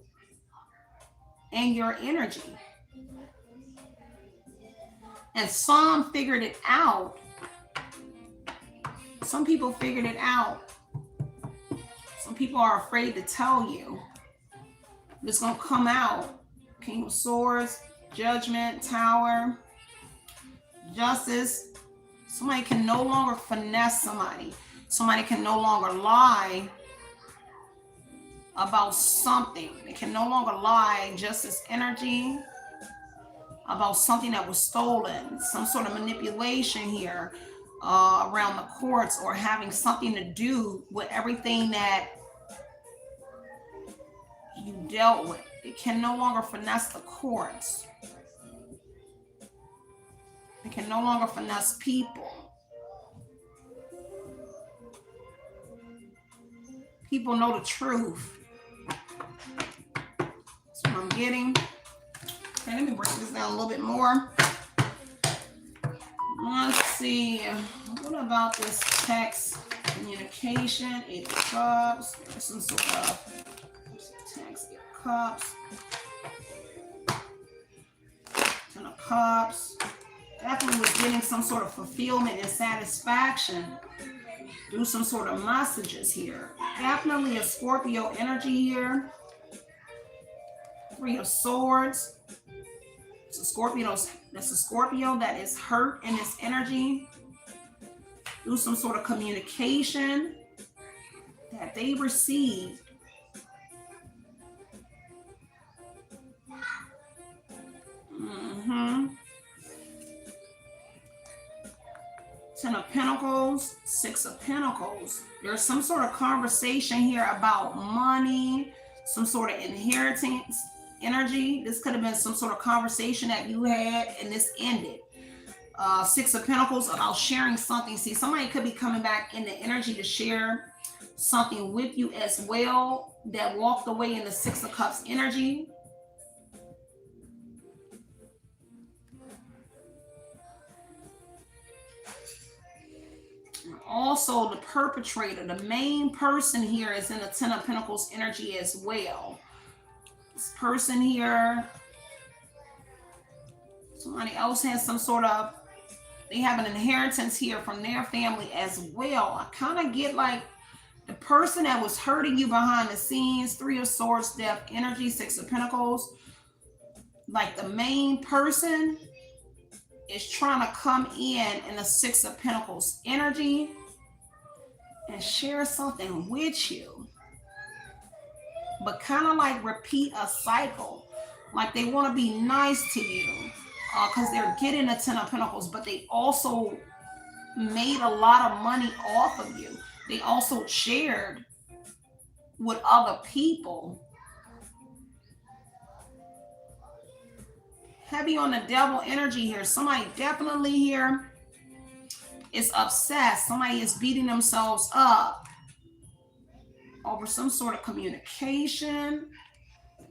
and your energy. And some figured it out. Some people figured it out. Some people are afraid to tell you. It's going to come out. King of Swords, Judgment, Tower, Justice. Somebody can no longer finesse somebody. Somebody can no longer lie about something. They can no longer lie. Justice energy. About something that was stolen, some sort of manipulation here around the courts, or having something to do with everything that you dealt with. They can no longer finesse the courts. They can no longer finesse people. People know the truth. That's what I'm getting. Okay, let me break this down a little bit more. Let's see. What about this text communication? Eight of Cups. There's some sort of text. Eight of Cups. Cups. Definitely was getting some sort of fulfillment and satisfaction through some sort of messages here. Definitely a Scorpio energy here. Three of Swords. It's a Scorpio. That's a Scorpio that is hurt in this energy through some sort of communication that they received. Ten of Pentacles, Six of Pentacles. There's some sort of conversation here about money, some sort of inheritance energy. This could have been some sort of conversation that you had and this ended. Six of Pentacles about sharing something. See, somebody could be coming back in the energy to share something with you as well that walked away in the Six of Cups energy. Also, the perpetrator, the main person here is in the Ten of Pentacles energy as well. This person here, somebody else has some sort of, they have an inheritance here from their family as well. I kind of get like the person that was hurting you behind the scenes, Three of Swords, Death energy, Six of Pentacles. Like the main person is trying to come in the Six of Pentacles energy and share something with you, but kind of like repeat a cycle. Like they want to be nice to you because they're getting the Ten of Pentacles, but they also made a lot of money off of you. They also shared with other people. Heavy on the Devil energy here. Somebody definitely here is obsessed. Somebody is beating themselves up over some sort of communication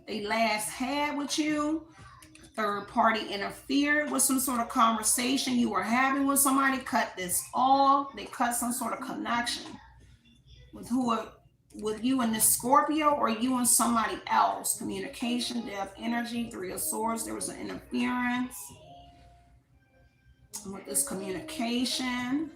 they last had with you. Third party interfered with some sort of conversation you were having with somebody. Cut this off. They cut some sort of connection with you and this Scorpio, or you and somebody else. Communication, Death energy, Three of Swords. There was an interference with this communication.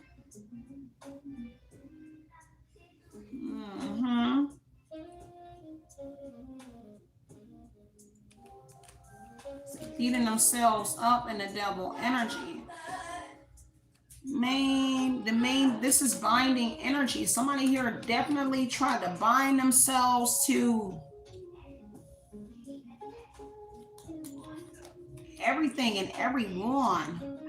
Beating themselves up in the Devil energy. This is binding energy. Somebody here definitely tried to bind themselves to everything and everyone.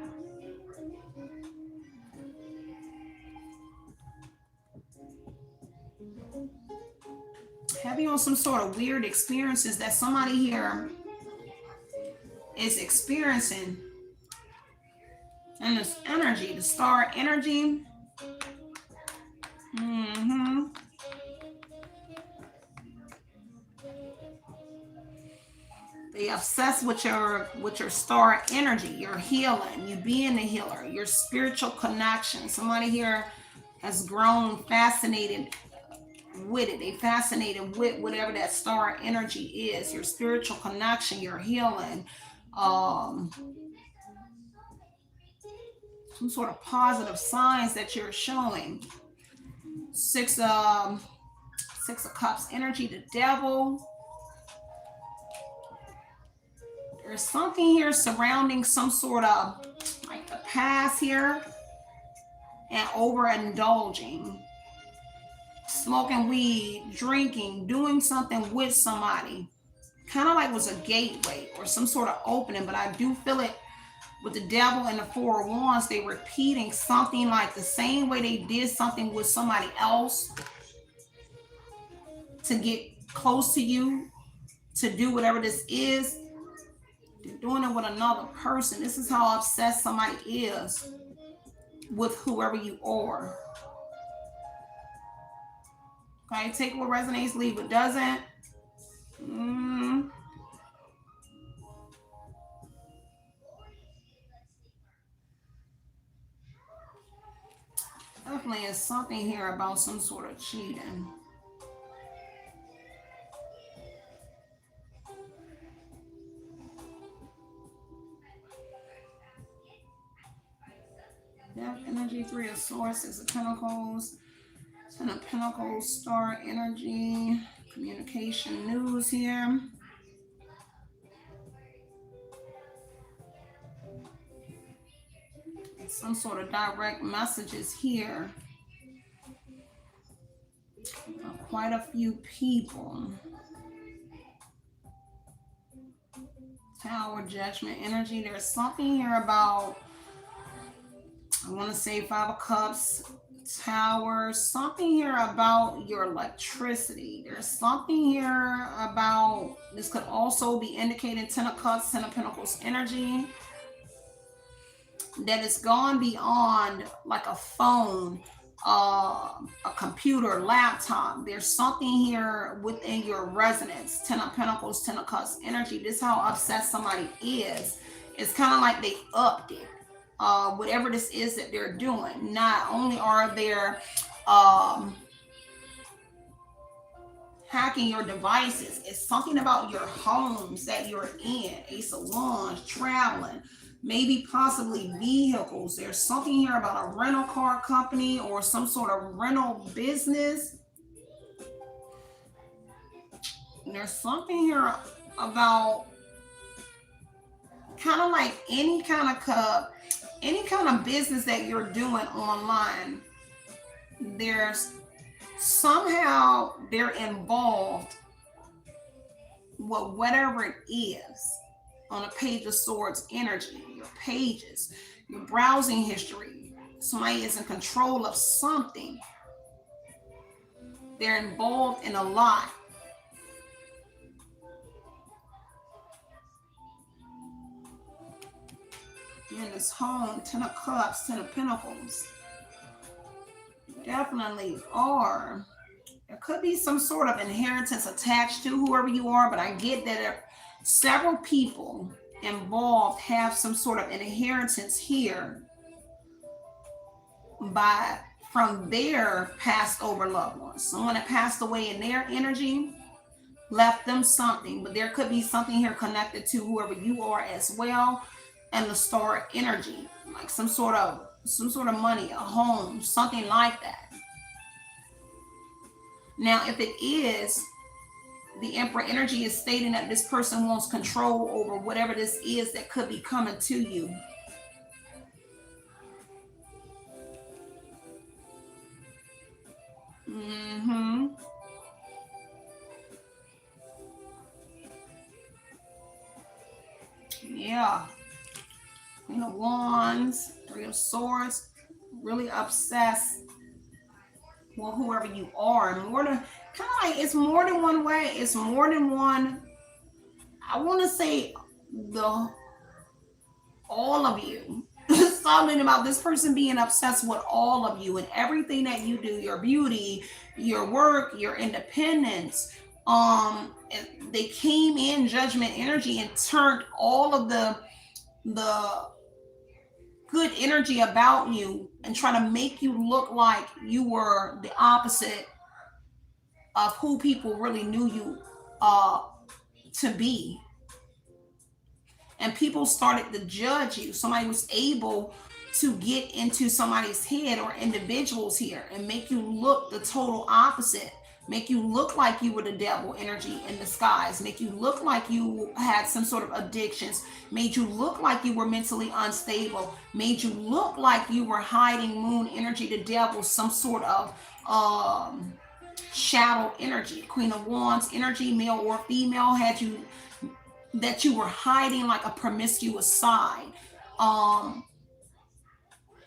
Heavy on some sort of weird experiences that somebody here is experiencing. And this energy, the Star energy. They obsessed with your Star energy, your healing, you being the healer, your spiritual connection. Somebody here has grown fascinated with it. They fascinated with whatever that Star energy is, your spiritual connection, your healing, some sort of positive signs that you're showing. Six of Cups energy, the Devil. There's something here surrounding some sort of like the past here, and overindulging, smoking weed, drinking, doing something with somebody. Kind of like was a gateway or some sort of opening, but I do feel it with the Devil and the Four of Wands. They repeating something like the same way they did something with somebody else to get close to you, to do whatever this is. They're doing it with another person. This is how obsessed somebody is with whoever you are. Okay, take what resonates, leave what doesn't. Definitely is something here about some sort of cheating. Death energy, Three of Swords, Six of Pentacles, Ten of Pentacles, Star energy, communication news here. Some sort of direct messages here. Quite a few people. Tower, Judgment energy. There's something here about, I want to say Five of Cups, Tower, something here about your electricity. There's something here about, this could also be indicating Ten of Cups, Ten of Pentacles energy, that it's gone beyond like a phone, a computer, laptop. There's something here within your resonance. Ten of Pentacles, Ten of Cups energy. This is how upset somebody is. It's kind of like they upped it. Whatever this is that they're doing. Not only are they hacking your devices, it's something about your homes that you're in. Ace of Wands, traveling, maybe possibly vehicles. There's something here about a rental car company or some sort of rental business. There's something here about kind of like any kind of business that you're doing online. There's somehow they're involved with whatever it is. On a Page of Swords energy, your pages, your browsing history. Somebody is in control of something. They're involved in a lot. In this home, Ten of Cups, Ten of Pentacles. Definitely are. There could be some sort of inheritance attached to whoever you are, but I get that several people involved have some sort of inheritance here from their passed over loved ones. Someone that passed away in their energy left them something, but there could be something here connected to whoever you are as well, and the star energy, like some sort of money, a home, something like that. Now, if it is, the Emperor energy is stating that this person wants control over whatever this is that could be coming to you. Yeah. Queen of Wands, Three of Swords, really obsessed with whoever you are. More than, kind of like, it's more than one way. It's more than one. I want to say all of you. Something about this person being obsessed with all of you and everything that you do, your beauty, your work, your independence. They came in Judgment energy and turned all of the good energy about you and try to make you look like you were the opposite of who people really knew you to be. And people started to judge you. Somebody was able to get into somebody's head, or individuals here, and make you look the total opposite. Make you look like you were the devil energy in disguise. Make you look like you had some sort of addictions. Made you look like you were mentally unstable. Made you look like you were hiding moon energy, the devil, some sort of shadow energy. Queen of Wands energy, male or female, had you that you were hiding like a promiscuous side.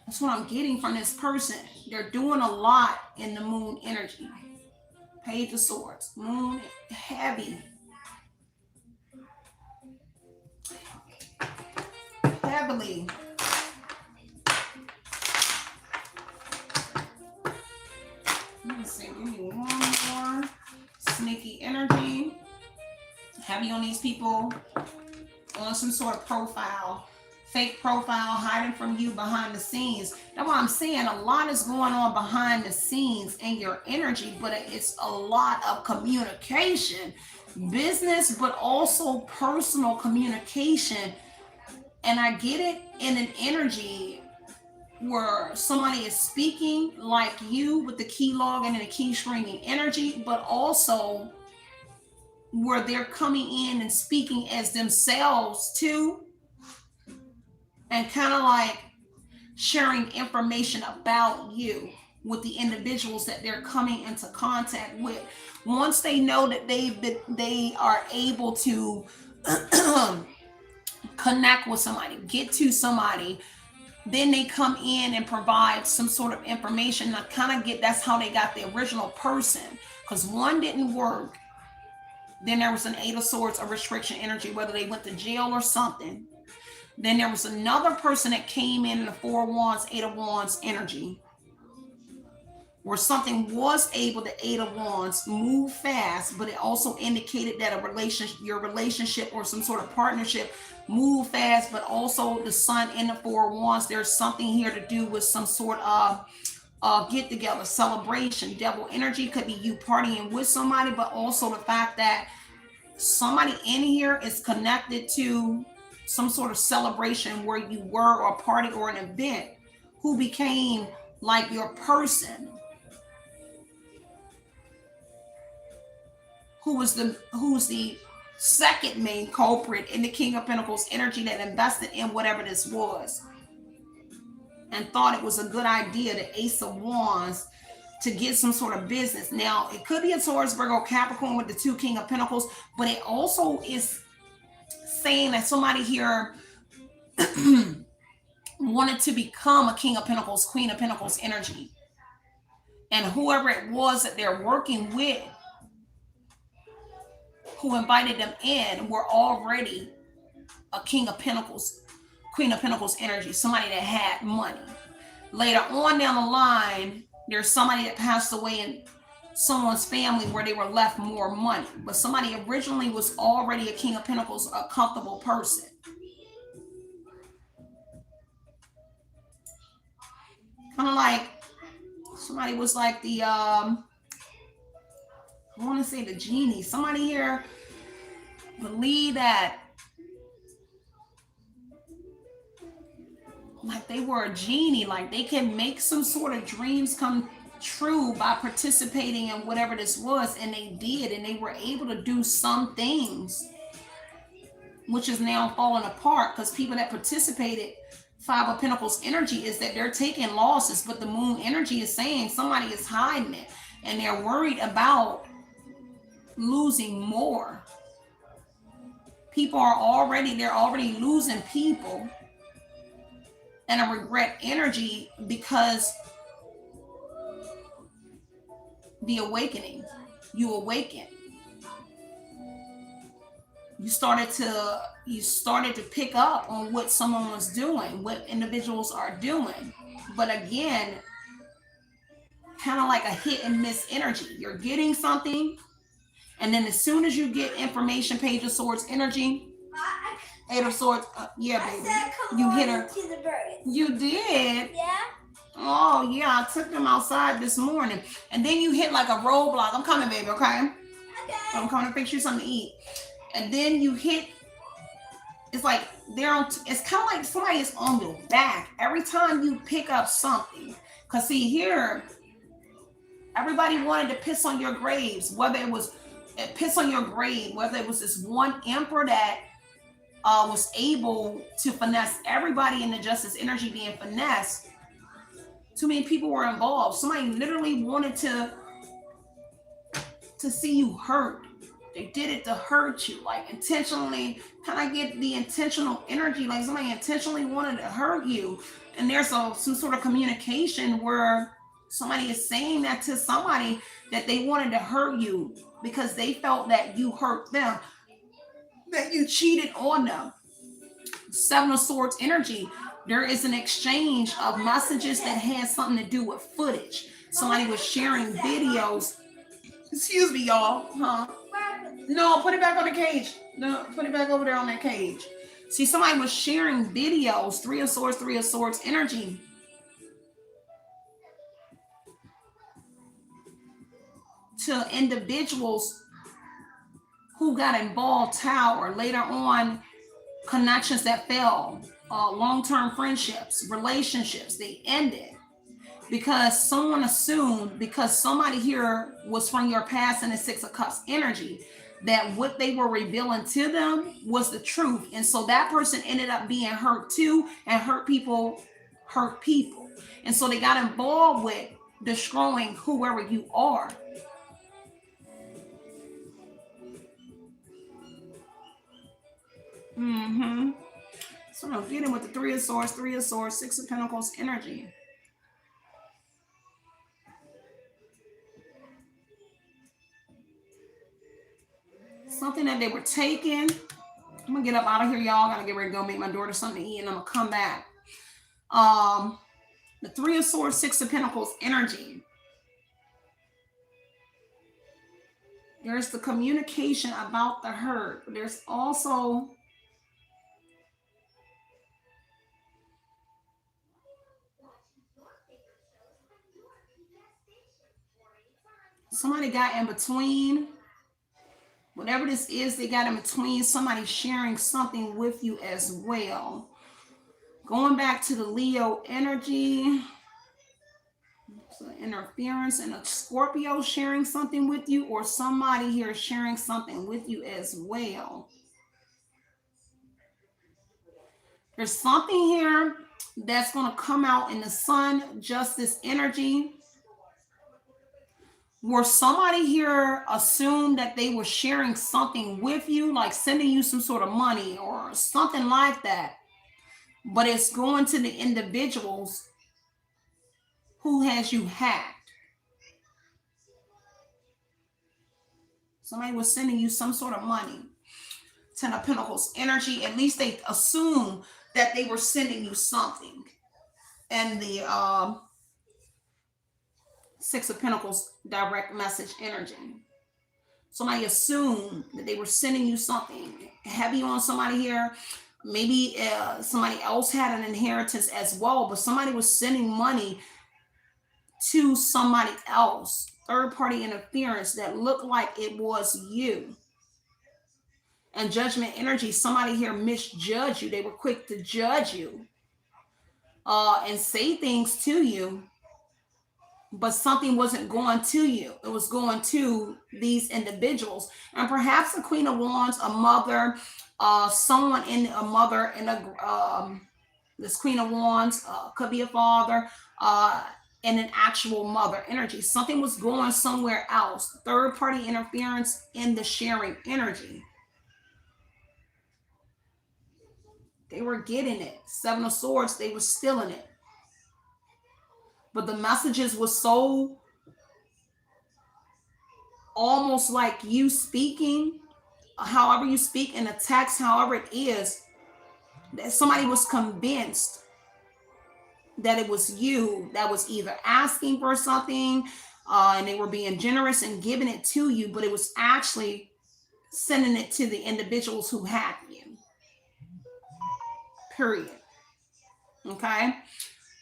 That's what I'm getting from this person. They're doing a lot in the moon energy. Page of Swords, moon heavy. Heavily. Let me see, give me one more. Sneaky energy. Heavy on these people on some sort of profile, fake profile, hiding from you behind the scenes. That's what I'm saying. A lot is going on behind the scenes in your energy, but it's a lot of communication, business, but also personal communication. And I get it in an energy where somebody is speaking like you with the key logging and the key streaming energy, but also where they're coming in and speaking as themselves too, and kind of like sharing information about you with the individuals that they're coming into contact with. Once they know that they are able to connect with somebody, get to somebody, then they come in and provide some sort of information. I kind of get that's how they got the original person, because one didn't work. Then there was an Eight of Swords, a restriction energy, whether they went to jail or something. Then there was another person that came in the Four of Wands, Eight of Wands energy, where something was able, the Eight of Wands, move fast, but it also indicated that your relationship or some sort of partnership move fast, but also the Sun in the Four of Wands, there's something here to do with some sort of get together, celebration. Devil energy could be you partying with somebody, but also the fact that somebody in here is connected to some sort of celebration where you were, or a party or an event, who became like your person, who's the second main culprit in the King of Pentacles energy that invested in whatever this was and thought it was a good idea, the Ace of Wands, to get some sort of business. Now, it could be a Taurus, Virgo, Capricorn with the two King of Pentacles, but it also is saying that somebody here wanted to become a King of Pentacles, Queen of Pentacles energy. And whoever it was that they're working with, who invited them in, were already a King of Pentacles, Queen of Pentacles energy, somebody that had money. Later on down the line, there's somebody that passed away in someone's family where they were left more money. But somebody originally was already a King of Pentacles, a comfortable person. Kind of like somebody was like the, I want to say the genie. Somebody here believe that like they were a genie, like they can make some sort of dreams come true by participating in whatever this was, and they did, and they were able to do some things, which is now falling apart because people that participated, Five of Pentacles energy, is that they're taking losses, but the Moon energy is saying somebody is hiding it, and they're worried about losing more. People are already losing people, and a regret energy because the awakening, you awaken. You started to pick up on what someone was doing, what individuals are doing. But again, kind of like a hit and miss energy. You're getting something, and then as soon as you get information, Page of Swords energy, Eight of Swords, yeah, baby. You hit her. You did? Yeah. Oh, yeah. I took them outside this morning. And then you hit like a roadblock. I'm coming, baby, okay? Okay. I'm coming to fix you something to eat. And then you hit, it's like it's kind of like somebody is on your back every time you pick up something. Because see here, everybody wanted to piss on your graves, whether it was piss on your grave, whether it was this one emperor that was able to finesse everybody in the justice energy being finessed. Too many people were involved. Somebody literally wanted to see you hurt. They did it to hurt you, like intentionally. Kind of get the intentional energy, like somebody intentionally wanted to hurt you. And there's some sort of communication where somebody is saying that to somebody, that they wanted to hurt you because they felt that you hurt them, that you cheated on them. Seven of Swords energy. There is an exchange of messages that has something to do with footage. Somebody was sharing videos. Excuse me, y'all. Huh? No, put it back on the cage. No, put it back over there on that cage. See, somebody was sharing videos. Three of Swords energy. To individuals who got involved, or later on connections that fell. long-term friendships, relationships, they ended because someone assumed, because somebody here was from your past in the Six of Cups energy, that what they were revealing to them was the truth. And so that person ended up being hurt too, and hurt people. And so they got involved with destroying whoever you are. Mm-hmm. So I'm getting with the Three of Swords, Six of Pentacles energy. Something that they were taking. I'm gonna get up out of here, y'all. Gotta get ready to go make my daughter something to eat, and I'm gonna come back. Um, the Three of Swords, Six of Pentacles energy. There's the communication about the hurt. There's also somebody got in between. Whatever this is, they got in between. Somebody sharing something with you as well. Going back to the Leo energy. So interference and a Scorpio sharing something with you, or somebody here sharing something with you as well. There's something here that's going to come out in the Sun Justice energy, where somebody here assumed that they were sharing something with you, like sending you some sort of money or something like that, but it's going to the individuals who has you hacked. Somebody was sending you some sort of money. Ten of Pentacles energy. At least they assume that they were sending you something. And the Six of Pentacles direct message energy. Somebody assumed that they were sending you something heavy on somebody here. Maybe somebody else had an inheritance as well, but somebody was sending money to somebody else. Third party interference that looked like it was you. And judgment energy, somebody here misjudged you. They were quick to judge you and say things to you, but something wasn't going to you. It was going to these individuals. And perhaps the Queen of Wands, a mother, someone in a mother in a this Queen of Wands could be a father and an actual mother energy. Something was going somewhere else. Third party interference in the sharing energy. They were getting it. Seven of Swords, they were stealing it. But the messages were so almost like you speaking, however you speak in a text, however it is, that somebody was convinced that it was you that was either asking for something and they were being generous and giving it to you, but it was actually sending it to the individuals who had you. Period. Okay.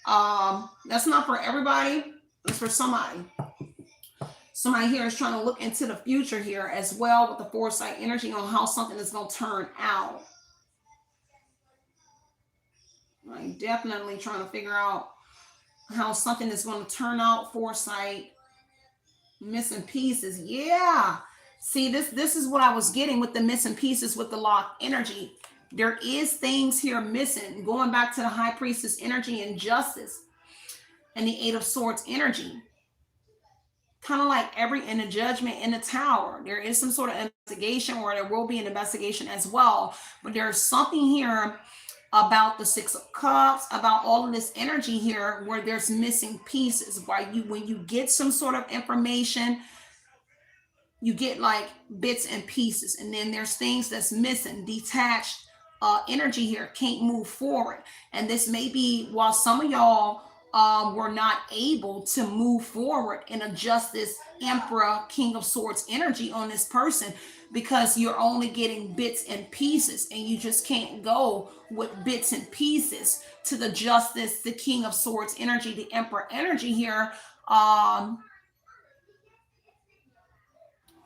That's not for everybody. It's for somebody. Somebody here is trying to look into the future here as well with the foresight energy on how something is going to turn out. I'm definitely trying to figure out how something is going to turn out. Foresight, missing pieces. Yeah. See, this is what I was getting with the missing pieces with the lock energy. There is things here missing. Going back to the High Priestess energy and justice and the Eight of Swords energy. Kind of like in a judgment in the Tower. There is some sort of investigation, or there will be an investigation as well. But there's something here about the Six of Cups, about all of this energy here where there's missing pieces. When you get some sort of information, you get like bits and pieces, and then there's things that's missing, detached energy here, can't move forward. And this may be while some of y'all were not able to move forward in a Justice, Emperor, King of Swords energy on this person, because you're only getting bits and pieces, and you just can't go with bits and pieces to the Justice, the King of Swords energy, the Emperor energy here.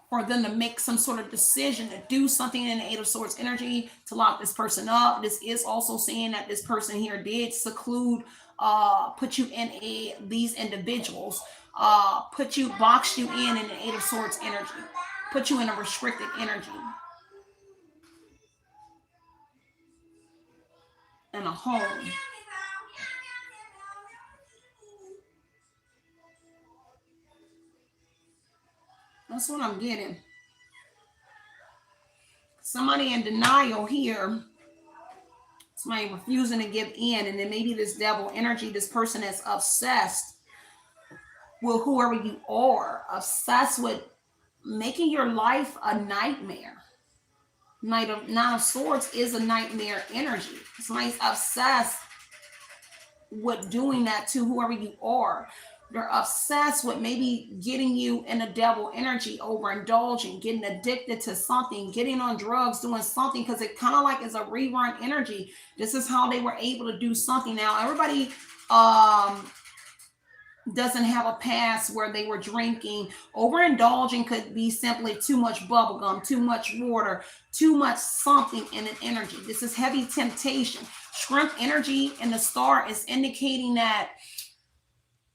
for them to make some sort of decision to do something in the Eight of Swords energy to lock this person up. This is also saying that this person here did seclude, put you in these individuals, boxed you in the Eight of Swords energy, put you in a restricted energy and a home. That's what I'm getting. Somebody in denial here. Somebody refusing to give in. And then maybe this devil energy, this person is obsessed with whoever you are. Obsessed with making your life a nightmare. Nine of Swords is a nightmare energy. Somebody's obsessed with doing that to whoever you are. They're obsessed with maybe getting you in a devil energy, overindulging, getting addicted to something, getting on drugs, doing something, because it kind of like is a rerun energy. This is how they were able to do something. Now, everybody doesn't have a past where they were drinking. Overindulging could be simply too much bubble gum, too much water, too much something in an energy. This is heavy temptation. Strength energy in the star is indicating that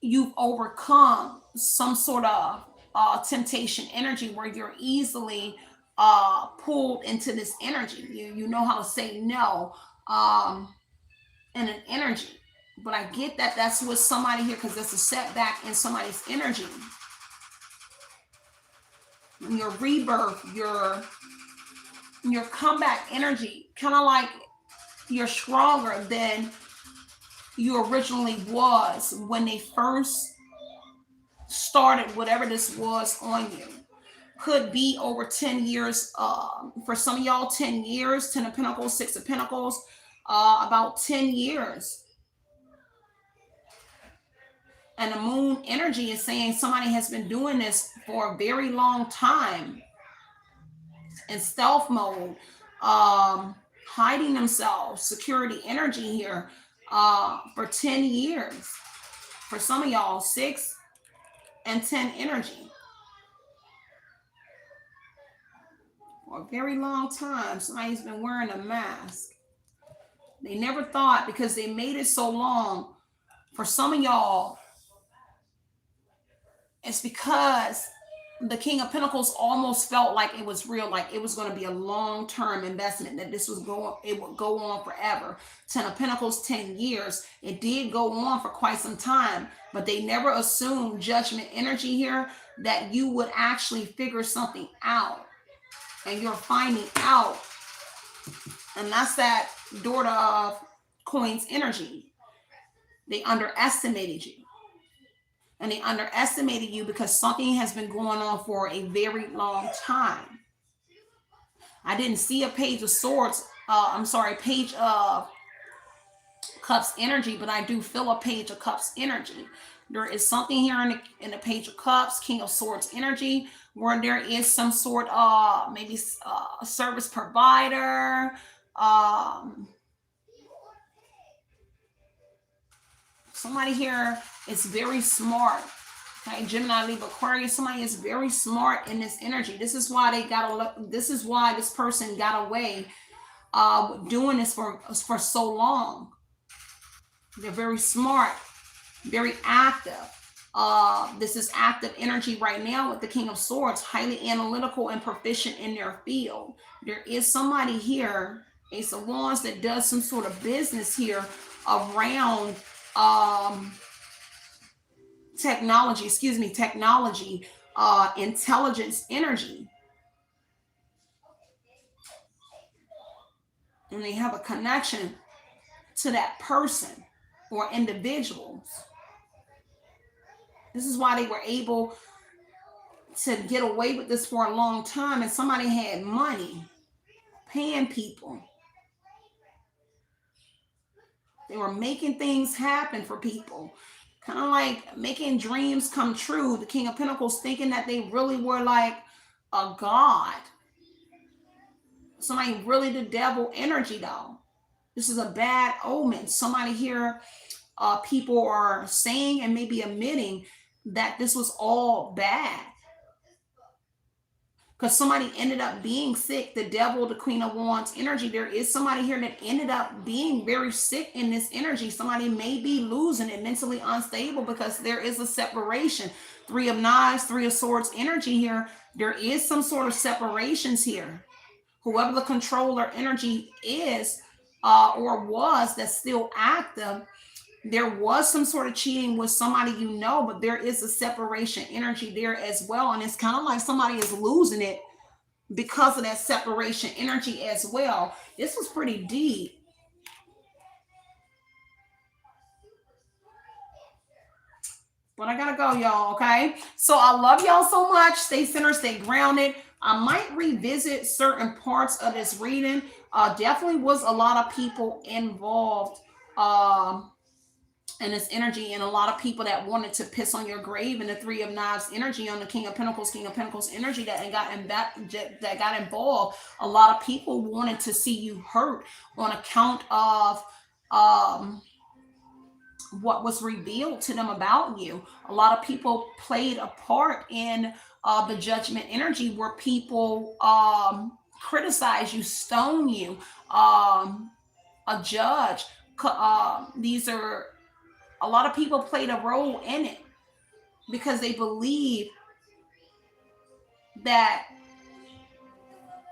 you've overcome some sort of temptation energy where you're easily pulled into this energy. You know how to say no in an energy. But I get that that's with somebody here because that's a setback in somebody's energy. Your rebirth, your comeback energy, kind of like you're stronger than you originally was when they first started whatever this was on you. Could be over 10 years. For some of y'all, 10 years, 10 of Pentacles, 6 of Pentacles, about 10 years. And the moon energy is saying somebody has been doing this for a very long time in stealth mode, hiding themselves, security energy here for 10 years. For some of y'all, 6 and 10 energy. For a very long time, somebody's been wearing a mask. They never thought, because they made it so long, for some of y'all, it's because the King of Pentacles almost felt like it was real, like it was going to be a long-term investment, that it would go on forever. 10 of Pentacles, 10 years. It did go on for quite some time, but they never assumed judgment energy here that you would actually figure something out. And you're finding out. And that's that daughter of coins energy. They underestimated you. And they underestimated you because something has been going on for a very long time. I didn't see a page of swords. Page of cups energy, but I do feel a page of cups energy. There is something here in the page of cups, King of Swords energy, where there is some sort of maybe a service provider. Somebody here is very smart. Okay, Gemini, Libra, Aquarius. Somebody is very smart in this energy. This is why this person got away doing this for so long. They're very smart, very active. This is active energy right now with the King of Swords, highly analytical and proficient in their field. There is somebody here, Ace of Wands, that does some sort of business here around technology, intelligence energy. And they have a connection to that person or individuals. This is why they were able to get away with this for a long time. And somebody had money paying people. They were making things happen for people. Kind of like making dreams come true. The King of Pentacles thinking that they really were like a god. Somebody really the devil energy though. This is a bad omen. Somebody here, people are saying and maybe admitting that this was all bad. because somebody ended up being sick. The devil, the Queen of Wands energy, there is somebody here that ended up being very sick in this energy. Somebody may be losing it, mentally unstable, because there is a separation. Three of Knives, Three of Swords energy here. There is some sort of separations here. Whoever the controller energy is, or was, that's still active, there was some sort of cheating with somebody, but there is a separation energy there as well. And it's kind of like somebody is losing it because of that separation energy as well. This was pretty deep. But I gotta go, y'all, okay? So I love y'all so much. Stay centered, stay grounded. I might revisit certain parts of this reading. Definitely was a lot of people involved. And this energy, and a lot of people that wanted to piss on your grave, and the Three of Knives energy on the King of Pentacles energy that got involved. A lot of people wanted to see you hurt on account of what was revealed to them about you. A lot of people played a part in the Judgment energy, where people criticize you, stone you, a judge. These are a lot of people played a role in it because they believe that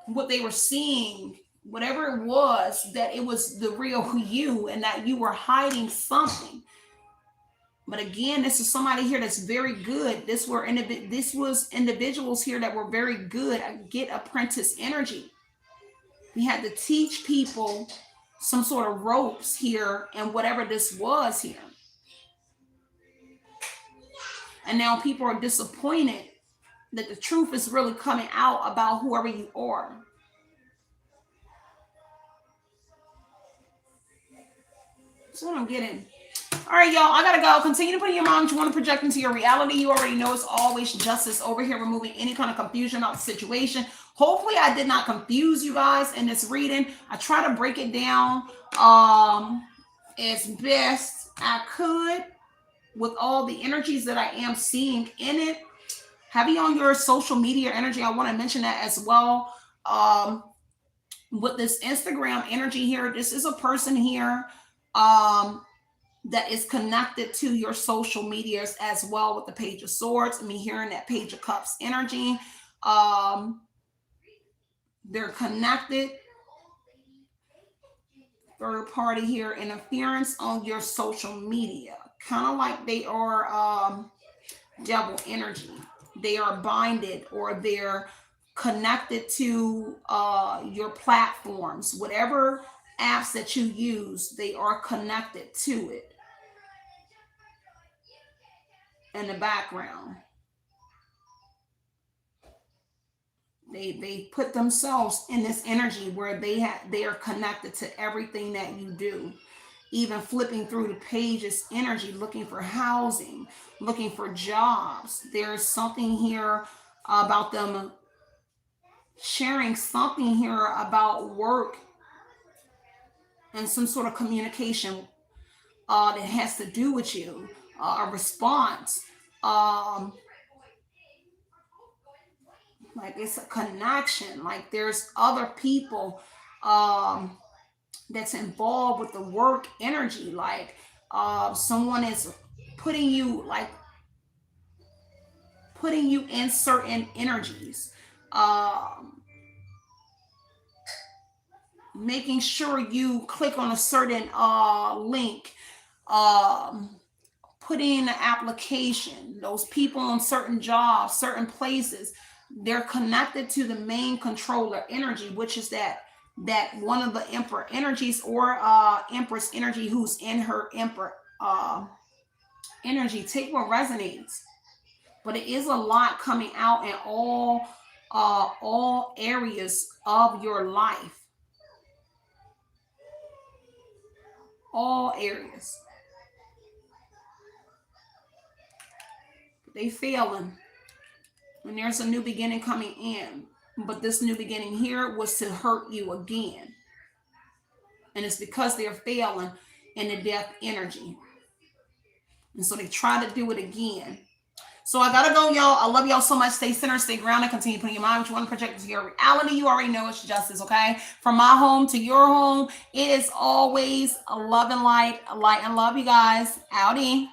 what they were seeing, whatever it was, that it was the real you, and that you were hiding something. But again, this is somebody here that's very good. This was individuals here that were very good at get apprentice energy. We had to teach people some sort of ropes here, and whatever this was here. And now people are disappointed that the truth is really coming out about whoever you are. That's what I'm getting. All right, y'all, I gotta go. Continue to put in your mind what you want to project into your reality. You already know it's always justice over here, removing any kind of confusion about the situation. Hopefully I did not confuse you guys in this reading. I try to break it down as best I could with all the energies that I am seeing in it. Heavy on your social media energy. I want to mention that as well. With this Instagram energy here, this is a person here that is connected to your social medias as well, with the Page of Swords. I mean, hearing that Page of Cups energy. They're connected. Third party here, interference on your social media. Kind of like they are devil energy. They are binded, or they're connected to your platforms. Whatever apps that you use, they are connected to it in the background. They put themselves in this energy where they are connected to everything that you do. Even flipping through the pages energy, looking for housing, looking for jobs. There's something here about them sharing something here about work and some sort of communication that has to do with you, a response. Like it's a connection, like there's other people that's involved with the work energy, like someone is putting you in certain energies, making sure you click on a certain link, putting in an application. Those people on certain jobs, certain places, they're connected to the main controller energy, which is that one of the Emperor energies, or Empress energy, who's in her Emperor energy. Take what resonates. But it is a lot coming out in all areas of your life. All areas. They failing. And there's a new beginning coming in. But this new beginning here was to hurt you again. And it's because they're failing in the death energy. And so they try to do it again. So I gotta go, y'all. I love y'all so much. Stay centered, stay grounded, continue putting your mind what you want to project into your reality. You already know it's justice, okay? From my home to your home, it is always a love and light and love, you guys. Howdy.